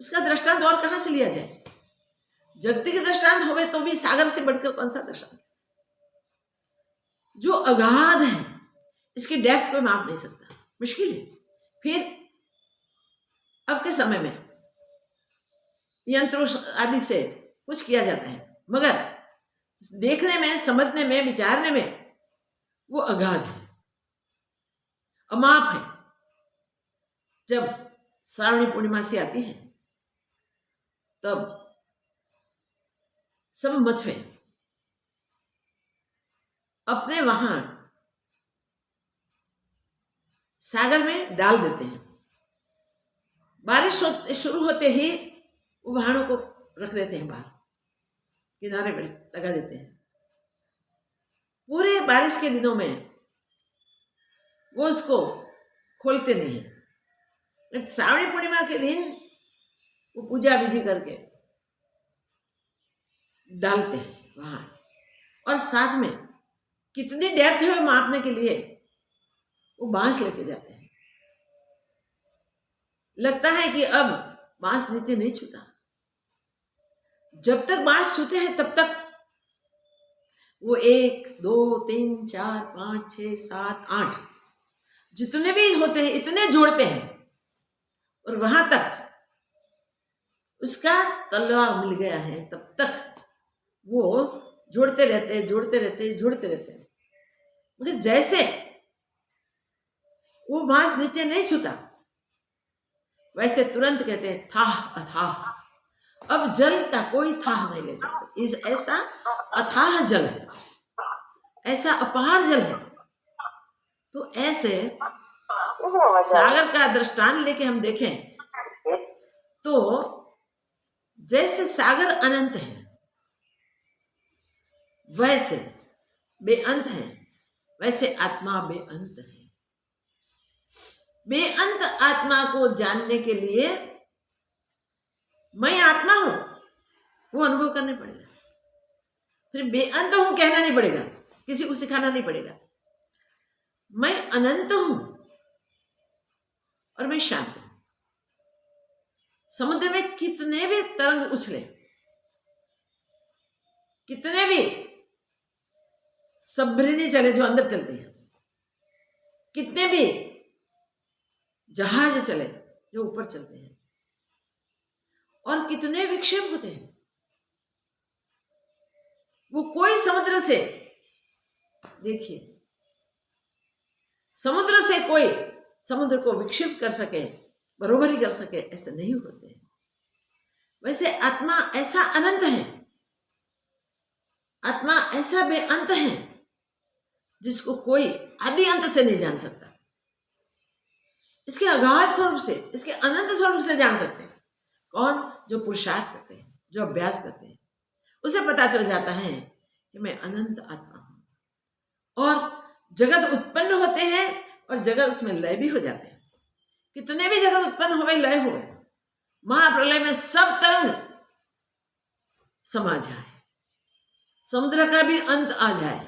A: उसका दृष्टांत और कहां से लिया जाए। जगती के दृष्टांत होवे तो भी सागर से बढ़कर कौन सा दृष्टांत, जो अगाध है इसकी डेप्थ कोई माप नहीं सकता, मुश्किल है। फिर अब के समय में यंत्रों आदि से कुछ किया जाता है, मगर देखने में, समझने में, विचारने में वो अगाध है, अमाप है। जब श्रावणी पूर्णिमा से आती है तब सब मछुए अपने वहां सागर में डाल देते हैं। बारिश शुरू होते ही वो वाहनों को रख देते हैं, बाहर किनारे पे लगा देते हैं। पूरे बारिश के दिनों में वो उसको खोलते नहीं है, लेकिन श्रावणी पूर्णिमा के दिन वो पूजा विधि करके डालते हैं वहां, और साथ में कितनी डेप्थ है मापने के लिए वो बांस लेके जाते हैं। लगता है कि अब बांस नीचे नहीं छूता। जब तक बांस छूते हैं तब तक वो 1 2 3 4 5 6 7 8 जितने भी होते हैं इतने जोड़ते हैं, और वहां तक उसका तलवा मिल गया है। तब तक वो जोड़ते रहते हैं। मगर जैसे वो बांस नीचे नहीं छूता, वैसे तुरंत कहते हैं थाह अथाह। अब जल का कोई थाह नहीं ले सकते। ऐसा अथाह जल है, ऐसा अपार जल है। तो ऐसे सागर का दृष्टांत लेके हम देखें तो जैसे सागर अनंत है, वैसे बेअंत है, वैसे आत्मा बेअंत है। बेअंत आत्मा को जानने के लिए मैं आत्मा हूं वो अनुभव करने पड़ेगा। फिर बेअंत हूं कहना नहीं पड़ेगा, किसी को सिखाना नहीं पड़ेगा। मैं अनंत हूं और मैं शांत हूं। समुद्र में कितने भी तरंग उछले, कितने भी सबमरीन चले जो अंदर चलते हैं, कितने भी जहाज चले जो ऊपर चलते हैं, और कितने विक्षेप होते हैं, वो कोई समुद्र से, देखिए समुद्र से कोई समुद्र को विक्षेप कर सके, बरोबरी कर सके, ऐसे नहीं होते। वैसे आत्मा ऐसा अनंत है, आत्मा ऐसा बेअंत है जिसको कोई आदि अंत से नहीं जान सकता। इसके अगाध स्वरूप से, इसके अनंत स्वरूप से जान सकते हैं। कौन? जो पुरुषार्थ करते हैं, जो अभ्यास करते हैं, उसे पता चल जाता है कि मैं अनंत आत्मा हूं। और जगत उत्पन्न होते हैं और जगत उसमें लय भी हो जाते हैं। कितने भी जगत उत्पन्न हुए, लय हुए, महाप्रलय में सब तरंग समा जाए, समुद्र का भी अंत आ जाए,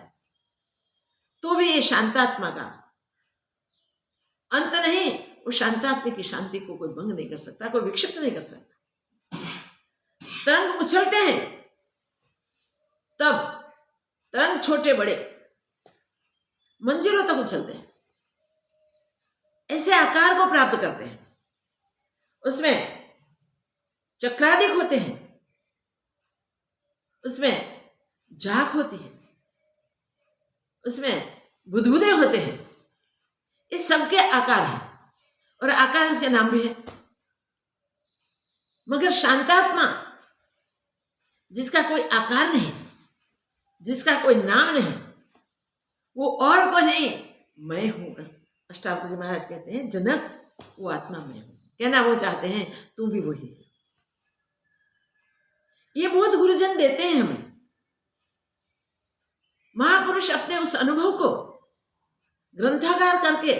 A: तो भी ये शांतात्मा का अंत नहीं। वो शांतात्मा की शांति को कोई भंग नहीं कर सकता, कोई विक्षिप्त नहीं कर सकता। तरंग उछलते हैं तब तरंग छोटे बड़े मंजिलों तक उछलते हैं, ऐसे आकार को प्राप्त करते हैं। उसमें चक्रादिक होते हैं, उसमें झाग होती है, उसमें बुदबुदे होते हैं। इस सबके आकार है और आकार उसके नाम भी है। मगर शांतात्मा जिसका कोई आकार नहीं, जिसका कोई नाम नहीं, वो और कोई नहीं, मैं हूं। अष्टावक्र जी महाराज कहते हैं जनक वो आत्मा मैं हूं। कहना वो चाहते हैं तू भी वही है। ये बहुत गुरुजन देते हैं हमें। महापुरुष अपने उस अनुभव को ग्रंथागार करके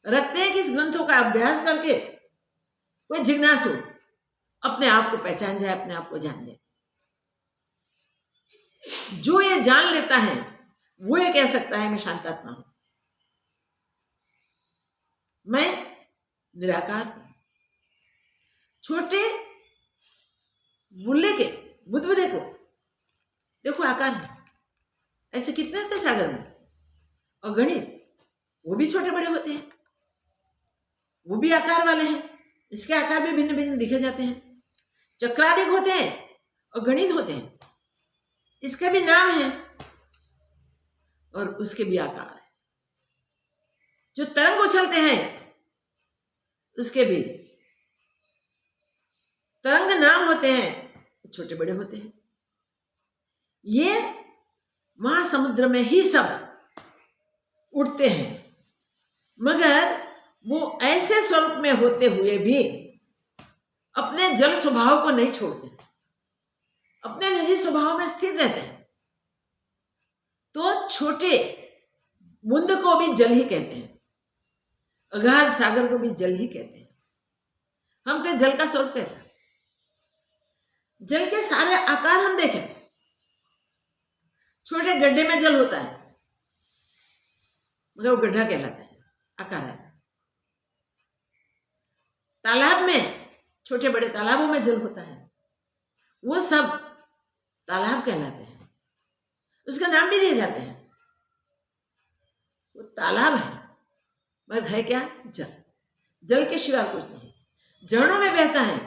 A: रखते हैं कि इस ग्रंथों का अभ्यास करके कोई जिज्ञासु अपने आप को पहचान जाए, अपने आप को जान जाए। जो ये जान लेता है वो ये कह सकता है मैं शांतात्मा हूं, मैं निराकार हूं। छोटे बुल्ले के बुदबुदे को देखो आकार है, ऐसे कितने थे सागर में। और गणित वो भी छोटे बड़े होते हैं, वो भी आकार वाले हैं, इसके आकार भी भिन्न भिन्न दिखे जाते हैं। चक्रादिक होते हैं और गणित होते हैं, इसका भी नाम है और उसके भी आकार है। जो तरंग उछलते हैं उसके भी तरंग नाम होते हैं, छोटे बड़े होते हैं। ये महासमुद्र में ही सब उठते हैं, मगर वो ऐसे स्वरूप में होते हुए भी अपने जल स्वभाव को नहीं छोड़ते, अपने निजी स्वभाव में स्थित रहते हैं। तो छोटे बूंद को भी जल ही कहते हैं, अगाध सागर को भी जल ही कहते हैं। हम कहें जल का स्वरूप कैसा? जल के सारे आकार हम देखें। छोटे गड्ढे में जल होता है, मगर वो गड्ढा कहलाता है, आकार है। तालाब में, छोटे बड़े तालाबों में जल होता है, वो सब तालाब कहलाते हैं, उसका नाम भी दिए जाते हैं। वो तालाब है मगर है क्या? जल। जल के सिवा कुछ नहीं। झरनों में बहता है,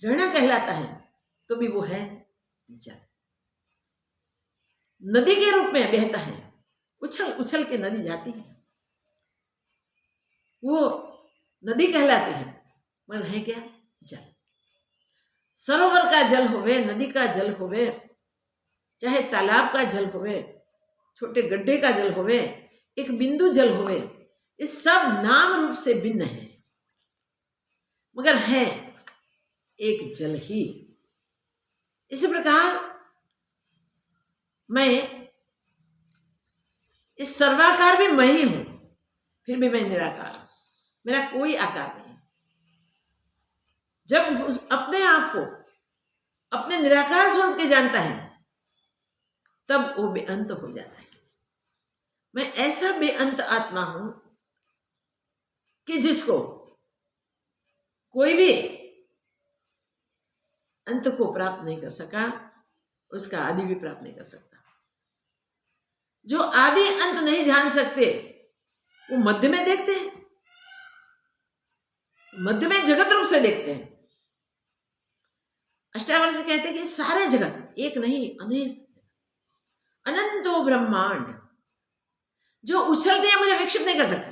A: झरना कहलाता है, तो भी वो है जल। नदी के रूप में बहता है, उछल उछल के नदी जाती है, वो नदी कहलाती है, मगर है क्या? जल। सरोवर का जल होवे, नदी का जल होवे, चाहे तालाब का जल होवे, छोटे गड्ढे का जल होवे, एक बिंदु जल होवे, ये सब नाम रूप से भिन्न है, मगर है एक जल ही। इसी प्रकार मैं इस सर्वाकार भी मैं ही हूं, फिर भी मैं निराकार हूं, मेरा कोई आकार नहीं। जब अपने आप को अपने निराकार स्वरूप के जानता है, तब वो बेअंत हो जाता है। मैं ऐसा बेअंत आत्मा हूं कि जिसको कोई भी अंत को प्राप्त नहीं कर सका, उसका आदि भी प्राप्त नहीं कर सकता। जो आदि अंत नहीं जान सकते, वो मध्य में देखते हैं, मध्य में जगत रूप से देखते हैं। अष्टावक्र कहते हैं कि सारे जगत एक नहीं, अनेक, अनंतो ब्रह्मांड, जो उछलते हैं मुझे विक्षिप्त नहीं कर सकते,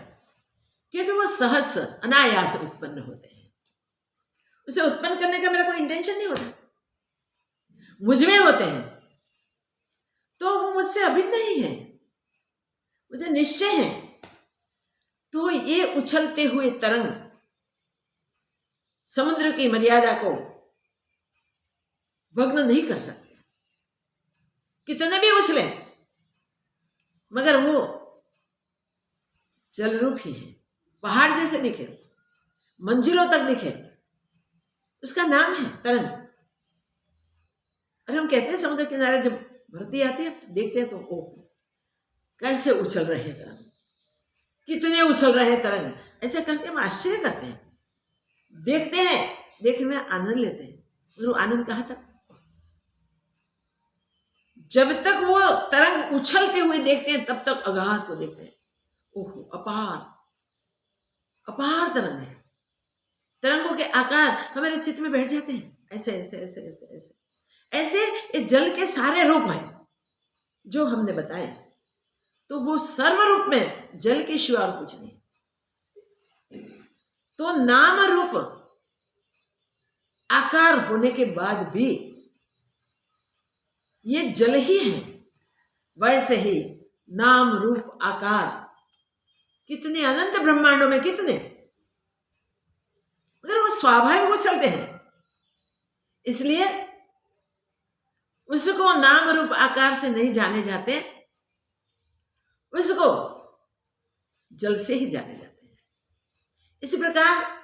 A: क्योंकि वो सहज अनायास उत्पन्न होते हैं। उसे उत्पन्न करने का मेरा कोई इंटेंशन नहीं होता, मुझ में होते हैं, तो वो मुझसे अभिन्न नहीं है, मुझे निश्चय है। तो ये उछलते हुए तरंग समुद्र की मर्यादा को भग्न नहीं कर सकते, कितने भी उछले, मगर वो जल रूप ही है। पहाड़ जैसे दिखे, मंजिलों तक दिखे, उसका नाम है तरंग। और हम कहते हैं समुद्र किनारे जब भरती आती है, देखते हैं तो ओह कैसे उछल रहे हैं तरंग, कितने उछल रहे हैं तरंग, ऐसे करके हम आश्चर्य करते हैं, देखते हैं, देखने में आनंद लेते हैं। वो आनंद कहाँ तक? जब तक वो तरंग उछलते हुए देखते हैं, तब तक अगाध को देखते हैं। ओहो, अपार अपार तरंग है। तरंगों के आकार हमारे चित्त में बैठ जाते हैं, ऐसे ऐसे ऐसे ऐसे ऐसे ऐसे। ये जल के सारे रूप हैं जो हमने बताए, तो वो सर्व रूप में जल के सिवा और कुछ नहीं। तो नाम रूप आकार होने के बाद भी ये जल ही है। वैसे ही नाम रूप आकार कितने अनंत ब्रह्मांडों में कितने, मगर वो स्वाभाविक उछलते हैं, इसलिए उसको नाम रूप आकार से नहीं जाने जाते, उसको जल से ही जाने जाते हैं। इसी प्रकार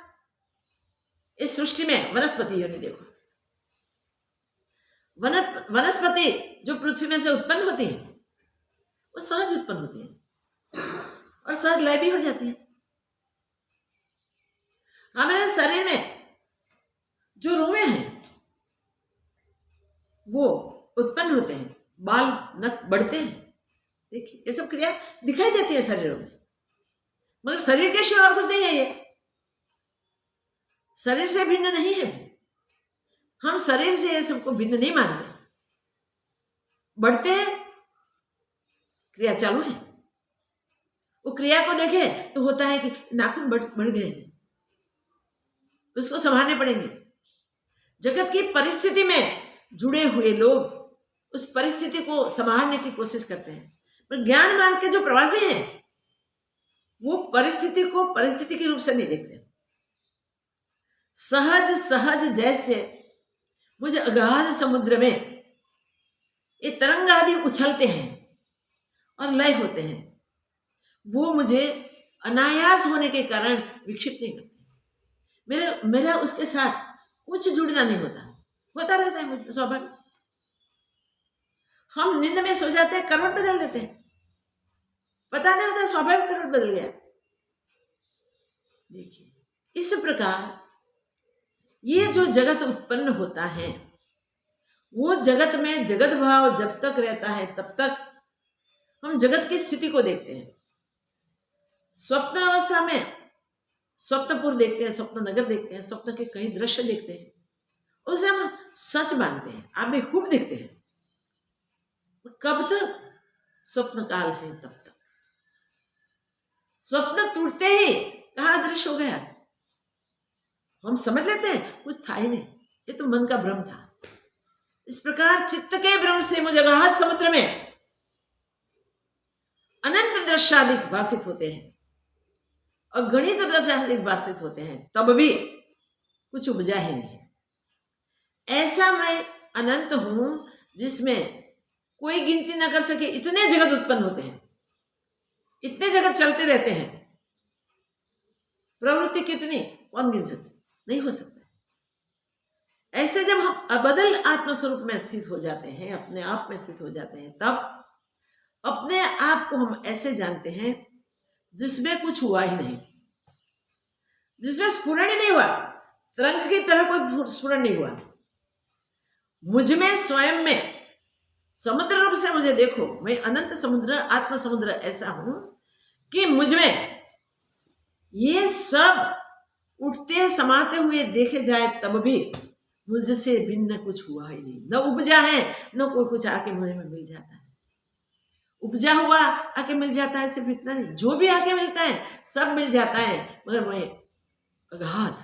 A: इस सृष्टि में वनस्पति योनि देखो, वनस्पति जो पृथ्वी में से उत्पन्न होती है, वो सहज उत्पन्न होती है और सहज लय भी हो जाती है। हमारे शरीर में जो रोए हैं वो उत्पन्न होते हैं, बाल नख बढ़ते हैं, देखिए ये सब क्रिया दिखाई देती है शरीरों में, मगर शरीर के सिवा और कुछ नहीं है। ये शरीर से भिन्न नहीं है। हम शरीर से ये सबको भिन्न नहीं मानते। बढ़ते हैं, क्रिया चालू है, वो क्रिया को देखे तो होता है कि नाखून बढ़ गए, उसको संभालने पड़ेंगे। जगत की परिस्थिति में जुड़े हुए लोग उस परिस्थिति को संभालने की कोशिश करते हैं, पर ज्ञान मार्ग के जो प्रवासी हैं वो परिस्थिति को परिस्थिति के रूप से नहीं देखते। सहज सहज जैसे मुझे अगाध समुद्र में ये तरंग आदि उछलते हैं और लय होते हैं, वो मुझे अनायास होने के कारण विक्षिप्त नहीं करते। मेरा उसके साथ कुछ जुड़ना नहीं होता रहता है मुझे स्वाभाविक। हम नींद में सो जाते हैं, करवट बदल देते हैं, पता नहीं होता, स्वाभाविक करवट बदल गया। देखिए, इस प्रकार ये जो जगत उत्पन्न होता है, वो जगत में जगत भाव जब तक रहता है तब तक हम जगत की स्थिति को देखते हैं। स्वप्न अवस्था में स्वप्नपुर देखते हैं, स्वप्न नगर देखते हैं, स्वप्न के कई दृश्य देखते हैं, उसे हम सच मानते हैं, आबेहूब देखते हैं। कब तक? स्वप्न काल है तब तक। स्वप्न टूटते ही कहाँ दृश्य हो गया, हम समझ लेते हैं कुछ था ही नहीं, ये तो मन का भ्रम था। इस प्रकार चित्त के भ्रम से मुझे अगाध समुद्र में अनंत दृश्यादिक भाषित होते हैं, अगणित दृश्यादिक भाषित होते हैं, तब भी कुछ उपजा ही नहीं। ऐसा मैं अनंत हूं जिसमें कोई गिनती ना कर सके, इतने जगत उत्पन्न होते हैं, इतने जगत चलते रहते हैं। प्रवृत्ति कितनी, कौन गिन सकते? नहीं हो सकता। ऐसे जब हम अबदल आत्मस्वरूप में स्थित हो जाते हैं, अपने आप में स्थित हो जाते हैं, तब अपने आप को हम ऐसे जानते हैं जिसमें कुछ हुआ ही नहीं, जिसमें स्फुरण ही नहीं हुआ, तरंग की तरह कोई स्फुरण नहीं हुआ। मुझ में स्वयं में समुद्र रूप से मुझे देखो, मैं अनंत समुद्र, आत्म समुद्र ऐसा हूं कि मुझ में ये सब उठते समाते हुए देखे जाए तब भी मुझसे भिन्न कुछ हुआ ही नहीं। न उपजा है, न कोई कुछ आके मुझे में मिल जाता है। उपजा हुआ आके मिल जाता है, सिर्फ इतना नहीं, जो भी आके मिलता है सब मिल जाता है, मगर मैं अगाध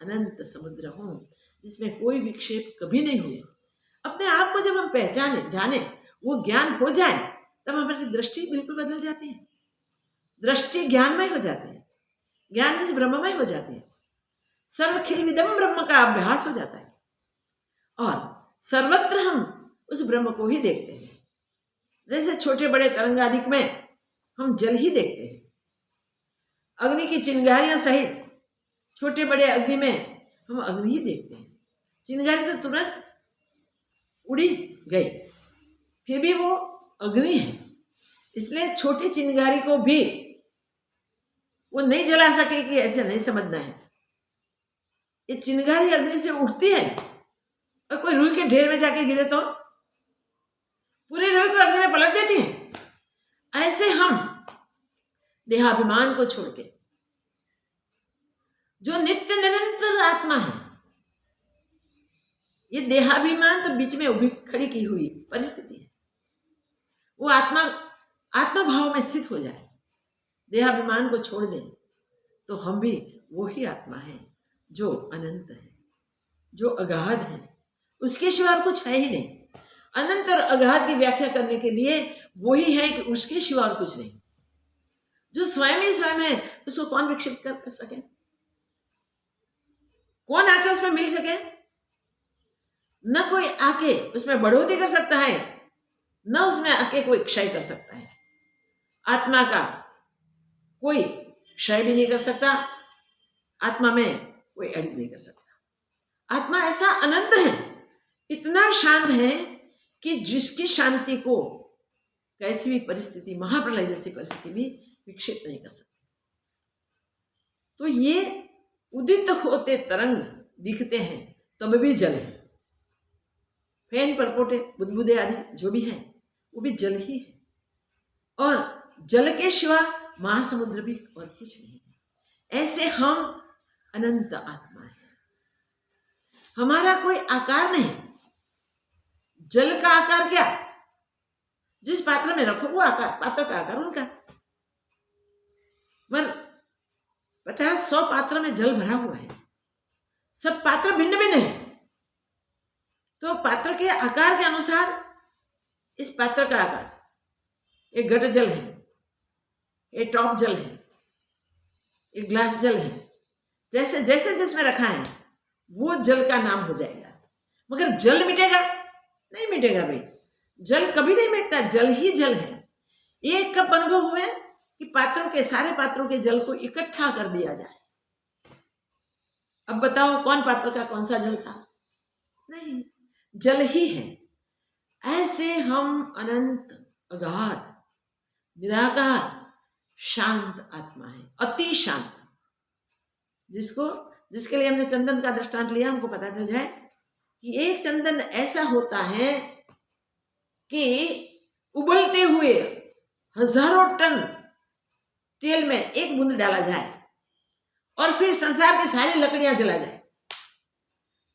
A: अनंत समुद्र हूं जिसमें कोई विक्षेप कभी नहीं हुए। अपने आप को जब हम पहचाने, जाने, वो ज्ञान हो जाए, तब हमारी दृष्टि बिल्कुल बदल जाती है। दृष्टि ज्ञानमय हो जाती है, ज्ञान से ब्रह्ममय हो जाती है, सर्वखिल विदम ब्रह्म का अभ्यास हो जाता है, और सर्वत्र हम उस ब्रह्म को ही देखते हैं। जैसे छोटे बड़े तरंगादिक में हम जल ही देखते हैं, अग्नि की चिंगारियां सहित छोटे बड़े अग्नि में हम अग्नि ही देखते हैं। चिंगारी तो तुरंत उड़ी गई, फिर भी वो अग्नि है, इसलिए छोटी चिंगारी को भी वो नहीं जला सके कि ऐसे नहीं समझना है। ये चिंगारी अग्नि से उठती है, और कोई रुई के ढेर में जाके गिरे तो पूरी रुई को अग्नि में पलट देती है। ऐसे हम देहाभिमान को छोड़ के जो नित्य निरंतर आत्मा है, ये देहाभिमान तो बीच में उभी खड़ी की हुई परिस्थिति है, वो आत्मा भाव में स्थित हो जाए, देहाभिमान को छोड़ दें, तो हम भी वो ही आत्मा है जो अनंत है, जो अगाध है, उसके सिवा कुछ है ही नहीं। अनंत और अगाध की व्याख्या करने के लिए वही है कि उसके सिवा और कुछ नहीं। जो स्वयं ही स्वयं है, उसको कौन विक्षिप्त कर सके, कौन आके उसमें मिल सके? न कोई आके उसमें बढ़ोतरी कर सकता है, न उसमें आके कोई क्षय कर सकता है। आत्मा का कोई क्षय भी नहीं कर सकता, आत्मा में कोई एडिट नहीं कर सकता। आत्मा ऐसा अनंत है, इतना शांत है कि जिसकी शांति को कैसी भी परिस्थिति, महाप्रलय जैसी परिस्थिति भी विक्षेप नहीं कर सकती। तो ये उदित होते तरंग दिखते हैं तब भी जल है, फैन परपोटे बुदबुदे आदि जो भी है वो भी जल ही है, और जल के सिवा महासमुद्र भी और कुछ नहीं है। ऐसे हम अनंत आत्मा है, हमारा कोई आकार नहीं। जल का आकार क्या? जिस पात्र में रखो वो आकार, पात्र का आकार उनका। पर 50-100 पात्र में जल भरा हुआ है, सब पात्र भिन्न भिन्न है, तो पात्र के आकार के अनुसार इस पात्र का आकार, एक घट जल है, एक टॉप जल है, एक ग्लास जल है, जैसे जैसे जिसमें रखा है वो जल का नाम हो जाएगा। मगर जल मिटेगा? नहीं मिटेगा भाई, जल कभी नहीं मिटता, जल ही जल है। एक कब अनुभव हुए कि पात्रों के, सारे पात्रों के जल को इकट्ठा कर दिया जाए। अब बताओ कौन पात्र का कौन सा जल था? नहीं, जल ही है। ऐसे हम अनंत, अगाध, निराकार शांत आत्मा है, अति शांत। जिसके लिए हमने चंदन का दृष्टांत लिया, हमको पता चल जाए कि एक चंदन ऐसा होता है कि उबलते हुए हजारों टन तेल में एक बूंद डाला जाए और फिर संसार की सारी लकड़ियां जला जाए,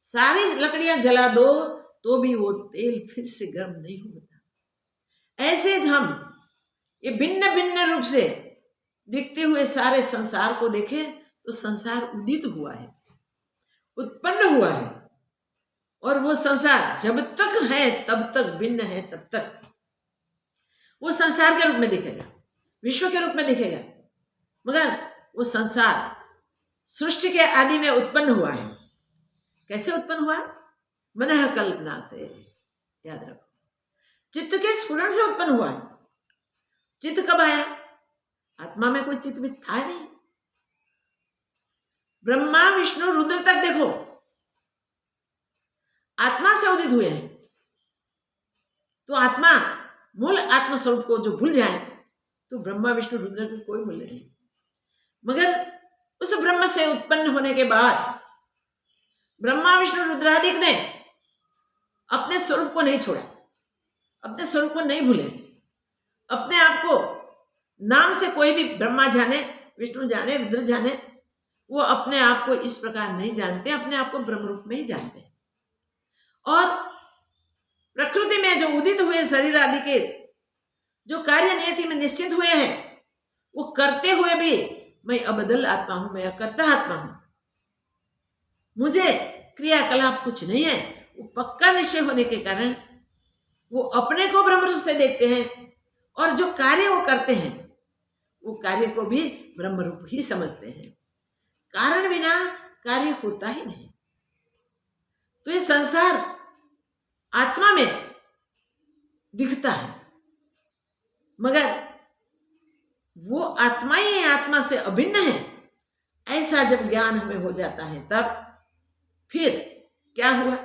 A: सारी लकड़ियां जला दो तो भी वो तेल फिर से गर्म नहीं होता। ऐसे हम ये भिन्न भिन्न रूप से दिखते हुए सारे संसार को देखें तो संसार उदित हुआ है, उत्पन्न हुआ है, और वो संसार जब तक है तब तक भिन्न है, तब तक वो संसार के रूप में दिखेगा, विश्व के रूप में दिखेगा। मगर वो संसार सृष्टि के आदि में उत्पन्न हुआ है। कैसे उत्पन्न हुआ? मनः कल्पना से, याद रखो, चित्त के स्फुरण से उत्पन्न हुआ है। चित्त कब आया? आत्मा में कोई चित्त भी था नहीं। ब्रह्मा विष्णु रुद्र तक देखो आत्मा से उदित हुए हैं। तो आत्मा, मूल आत्म स्वरूप को जो भूल जाए तो ब्रह्मा विष्णु रुद्र का कोई मूल्य नहीं। मगर उस ब्रह्म से उत्पन्न होने के बाद ब्रह्मा विष्णु रुद्रादिक ने अपने स्वरूप को नहीं छोड़ा, अपने स्वरूप को नहीं भूले। अपने आप को नाम से कोई भी ब्रह्मा जाने, विष्णु जाने, रुद्र जाने, वो अपने आप को इस प्रकार नहीं जानते, अपने आप को ब्रह्म रूप में ही जानते। और प्रकृति में जो उदित हुए शरीर आदि के जो कार्य नियति में निश्चित हुए हैं, वो करते हुए भी मैं अबदल आत्मा हूं, मैं अकर्ता आत्मा हूं, मुझे क्रियाकलाप कुछ नहीं है। वो पक्का निश्चय होने के कारण वो अपने को ब्रह्म रूप से देखते हैं, और जो कार्य वो करते हैं वो कार्य को भी ब्रह्म रूप ही समझते हैं। कारण बिना कार्य होता ही नहीं। तो ये संसार आत्मा में दिखता है, मगर वो आत्मा ही आत्मा से अभिन्न है। ऐसा जब ज्ञान हमें हो जाता है तब फिर क्या हुआ?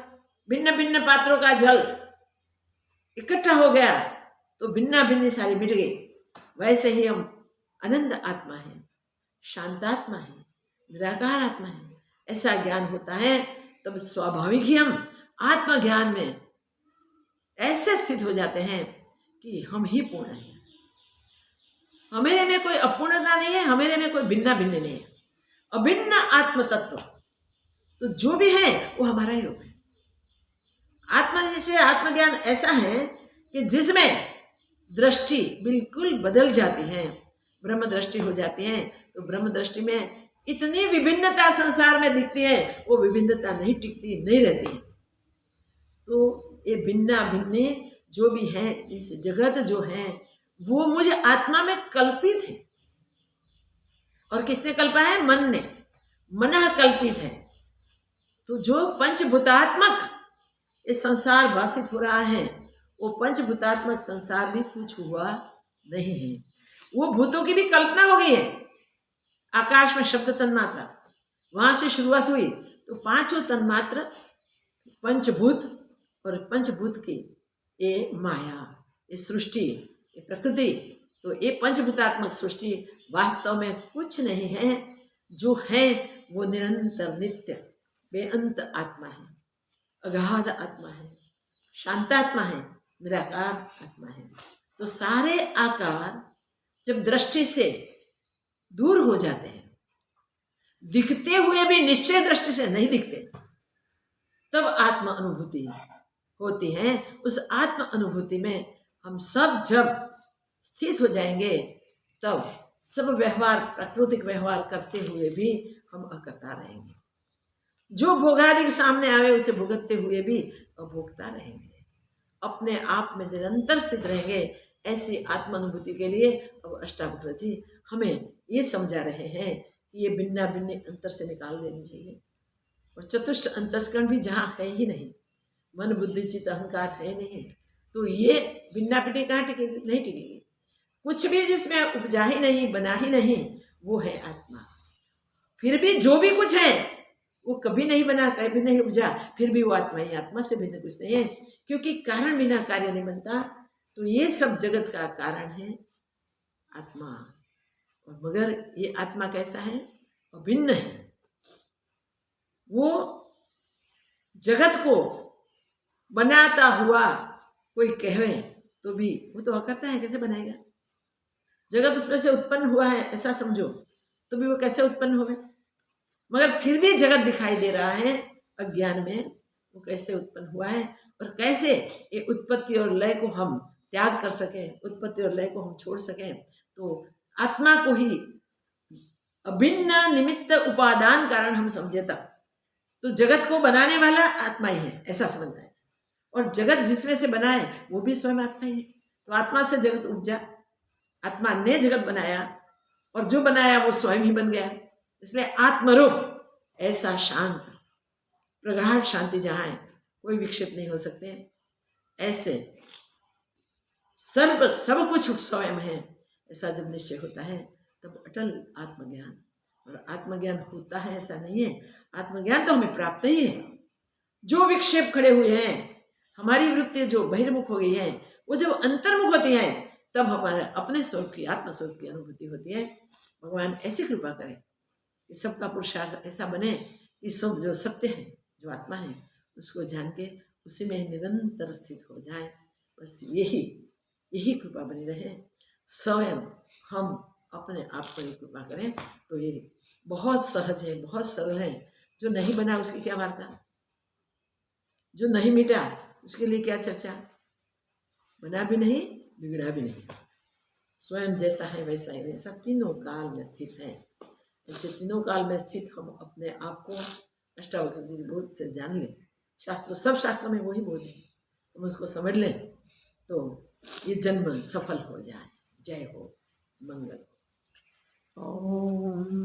A: भिन्न भिन्न पात्रों का जल इकट्ठा हो गया तो भिन्ना भिन्न सारी मिट गई। वैसे ही हम आनंद आत्मा है, शांतात्मा है, निराकार आत्मा है। ऐसा ज्ञान होता है तब स्वाभाविक ही हम आत्मज्ञान में ऐसे स्थित हो जाते हैं कि हम ही पूर्ण हैं। हमेरे में कोई अपूर्णता नहीं है, हमेरे में कोई भिन्ना भिन्न नहीं है। अभिन्न आत्म तत्व तो जो भी है वो हमारा ही रूप है। आत्मा जैसे आत्मज्ञान ऐसा है कि जिसमें दृष्टि बिल्कुल बदल जाती है, ब्रह्म दृष्टि हो जाती है। तो ब्रह्म दृष्टि में इतनी विभिन्नता संसार में दिखती है, वो विभिन्नता नहीं टिकती, नहीं रहती। तो ये भिन्ना भिन्न जो भी है, इस जगत जो है वो मुझे आत्मा में कल्पित है। और किसने कल्पा है? मन ने, मन कल्पित है। तो जो पंचभूतात्मक ये संसार भाषित हो रहा है, वो पंचभूतात्मक संसार भी कुछ हुआ नहीं है। वो भूतों की भी कल्पना हो गई है। आकाश में शब्द तन्मात्रा, वहां से शुरुआत हुई तो पांचों तन्मात्र पंचभूत, और पंचभूत की ये माया, ये सृष्टि, ये प्रकृति। तो ये पंचभूतात्मक सृष्टि वास्तव में कुछ नहीं है। जो है वो निरंतर नित्य बेअंत आत्मा है, अगाध आत्मा है, शांतात्मा है, निराकार आत्मा है। तो सारे आकार जब दृष्टि से दूर हो जाते हैं, दिखते हुए भी निश्चय दृष्टि से नहीं दिखते, तब आत्म अनुभूति होती है। उस आत्म अनुभूति में हम सब जब स्थित हो जाएंगे तब सब व्यवहार, प्राकृतिक व्यवहार करते हुए भी हम अकर्ता रहेंगे। जो भोगादि सामने आवे उसे भुगतते हुए भी अभोक्ता रहेंगे, अपने आप में निरंतर स्थित रहेंगे। ऐसी आत्म अनुभूति के लिए अब अष्टावक्र जी हमें ये समझा रहे हैं कि ये भिन्ना भिन्न अंतर से निकाल देनी चाहिए। और चतुष्ट अंतस्करण भी जहाँ है ही नहीं, मन बुद्धि चित्त अहंकार है नहीं, तो ये भिन्ना भिन्न कहाँ टिकेगी? नहीं टिकेगी। कुछ भी जिसमें उपजा ही नहीं, बना ही नहीं, वो है आत्मा। फिर भी जो भी कुछ है वो कभी नहीं बना, कभी नहीं उपजा, फिर भी वो आत्मा ही, आत्मा से भिन्न कुछ नहीं है। क्योंकि कारण बिना कार्य नहीं बनता। तो ये सब जगत का कारण है आत्मा। और मगर ये आत्मा कैसा है? अभिन्न है। वो जगत को बनाता हुआ कोई कहे तो भी वो तो करता है, कैसे बनाएगा? जगत उसमें से उत्पन्न हुआ है ऐसा समझो तो भी वो कैसे उत्पन्न होगा? मगर फिर भी जगत दिखाई दे रहा है अज्ञान में, वो कैसे उत्पन्न हुआ है और कैसे ये उत्पत्ति और लय को हम त्याग कर सकें, उत्पत्ति और लय को हम छोड़ सकें। तो आत्मा को ही अभिन्न निमित्त उपादान कारण हम समझे तब तो जगत को बनाने वाला आत्मा ही है ऐसा समझना है, और जगत जिसमें से बना है वो भी स्वयं आत्मा ही है। तो आत्मा से जगत उपजा, आत्मा ने जगत बनाया और जो बनाया वो स्वयं ही बन गया। इसलिए आत्मरूप ऐसा शांत प्रगाढ़ शांति जहाँ है कोई विक्षेप नहीं हो सकते, ऐसे सब कुछ स्वयं है ऐसा जब निश्चय होता है तब अटल आत्मज्ञान, और आत्मज्ञान होता है ऐसा नहीं है, आत्मज्ञान तो हमें प्राप्त ही है। जो विक्षेप खड़े हुए हैं, हमारी वृत्ति जो बहिर्मुख हो गई है, वो जब अंतर्मुख होती है तब हमारे अपने स्वरूप की आत्मस्वरूप की अनुभूति होती है। भगवान ऐसी कृपा करें कि सबका पुरुषार्थ ऐसा बने कि सब जो सत्य है, जो आत्मा है, उसको जान के उसी में निरंतर स्थित हो जाए। बस यही कृपा बनी रहे। स्वयं हम अपने आप पर कृपा करें तो ये बहुत सहज है, बहुत सरल है। जो नहीं बना उसकी क्या वार्ता, जो नहीं मिटा उसके लिए क्या चर्चा। बना भी नहीं, बिगड़ा भी नहीं, स्वयं जैसा है वैसा ही वैसा तीनों काल में स्थित है। ऐसे तीनों काल में स्थित हम अपने आप को अष्टावक्र जी बोध से जान लें। शास्त्रों सब शास्त्रों में वही बोध है, हम उसको समझ लें तो ये जन्म सफल हो जाए। जय हो, मंगल।
B: ॐ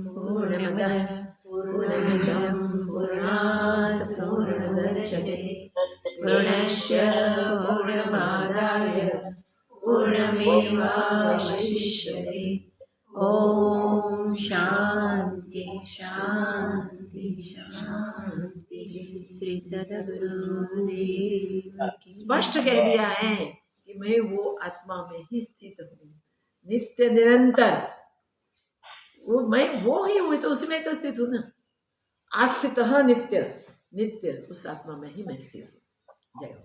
B: पूर्णमदः पूर्णमिदं पूर्णात् पूर्णमुदच्यते पूर्णस्य पूर्णमादाय पूर्णमेवावशिष्यते। ॐ शान्ति शान्ति शान्ति। श्री सद्गुरुदेव
A: स्पष्ट कह दिया है कि मैं वो आत्मा में ही स्थित हूँ, नित्य निरंतर। वो मैं वो ही हूँ, तो उसमें तो स्थित हूँ ना। आस्थित नित्य नित्य उस आत्मा में ही मैं स्थित हूँ। जय हो।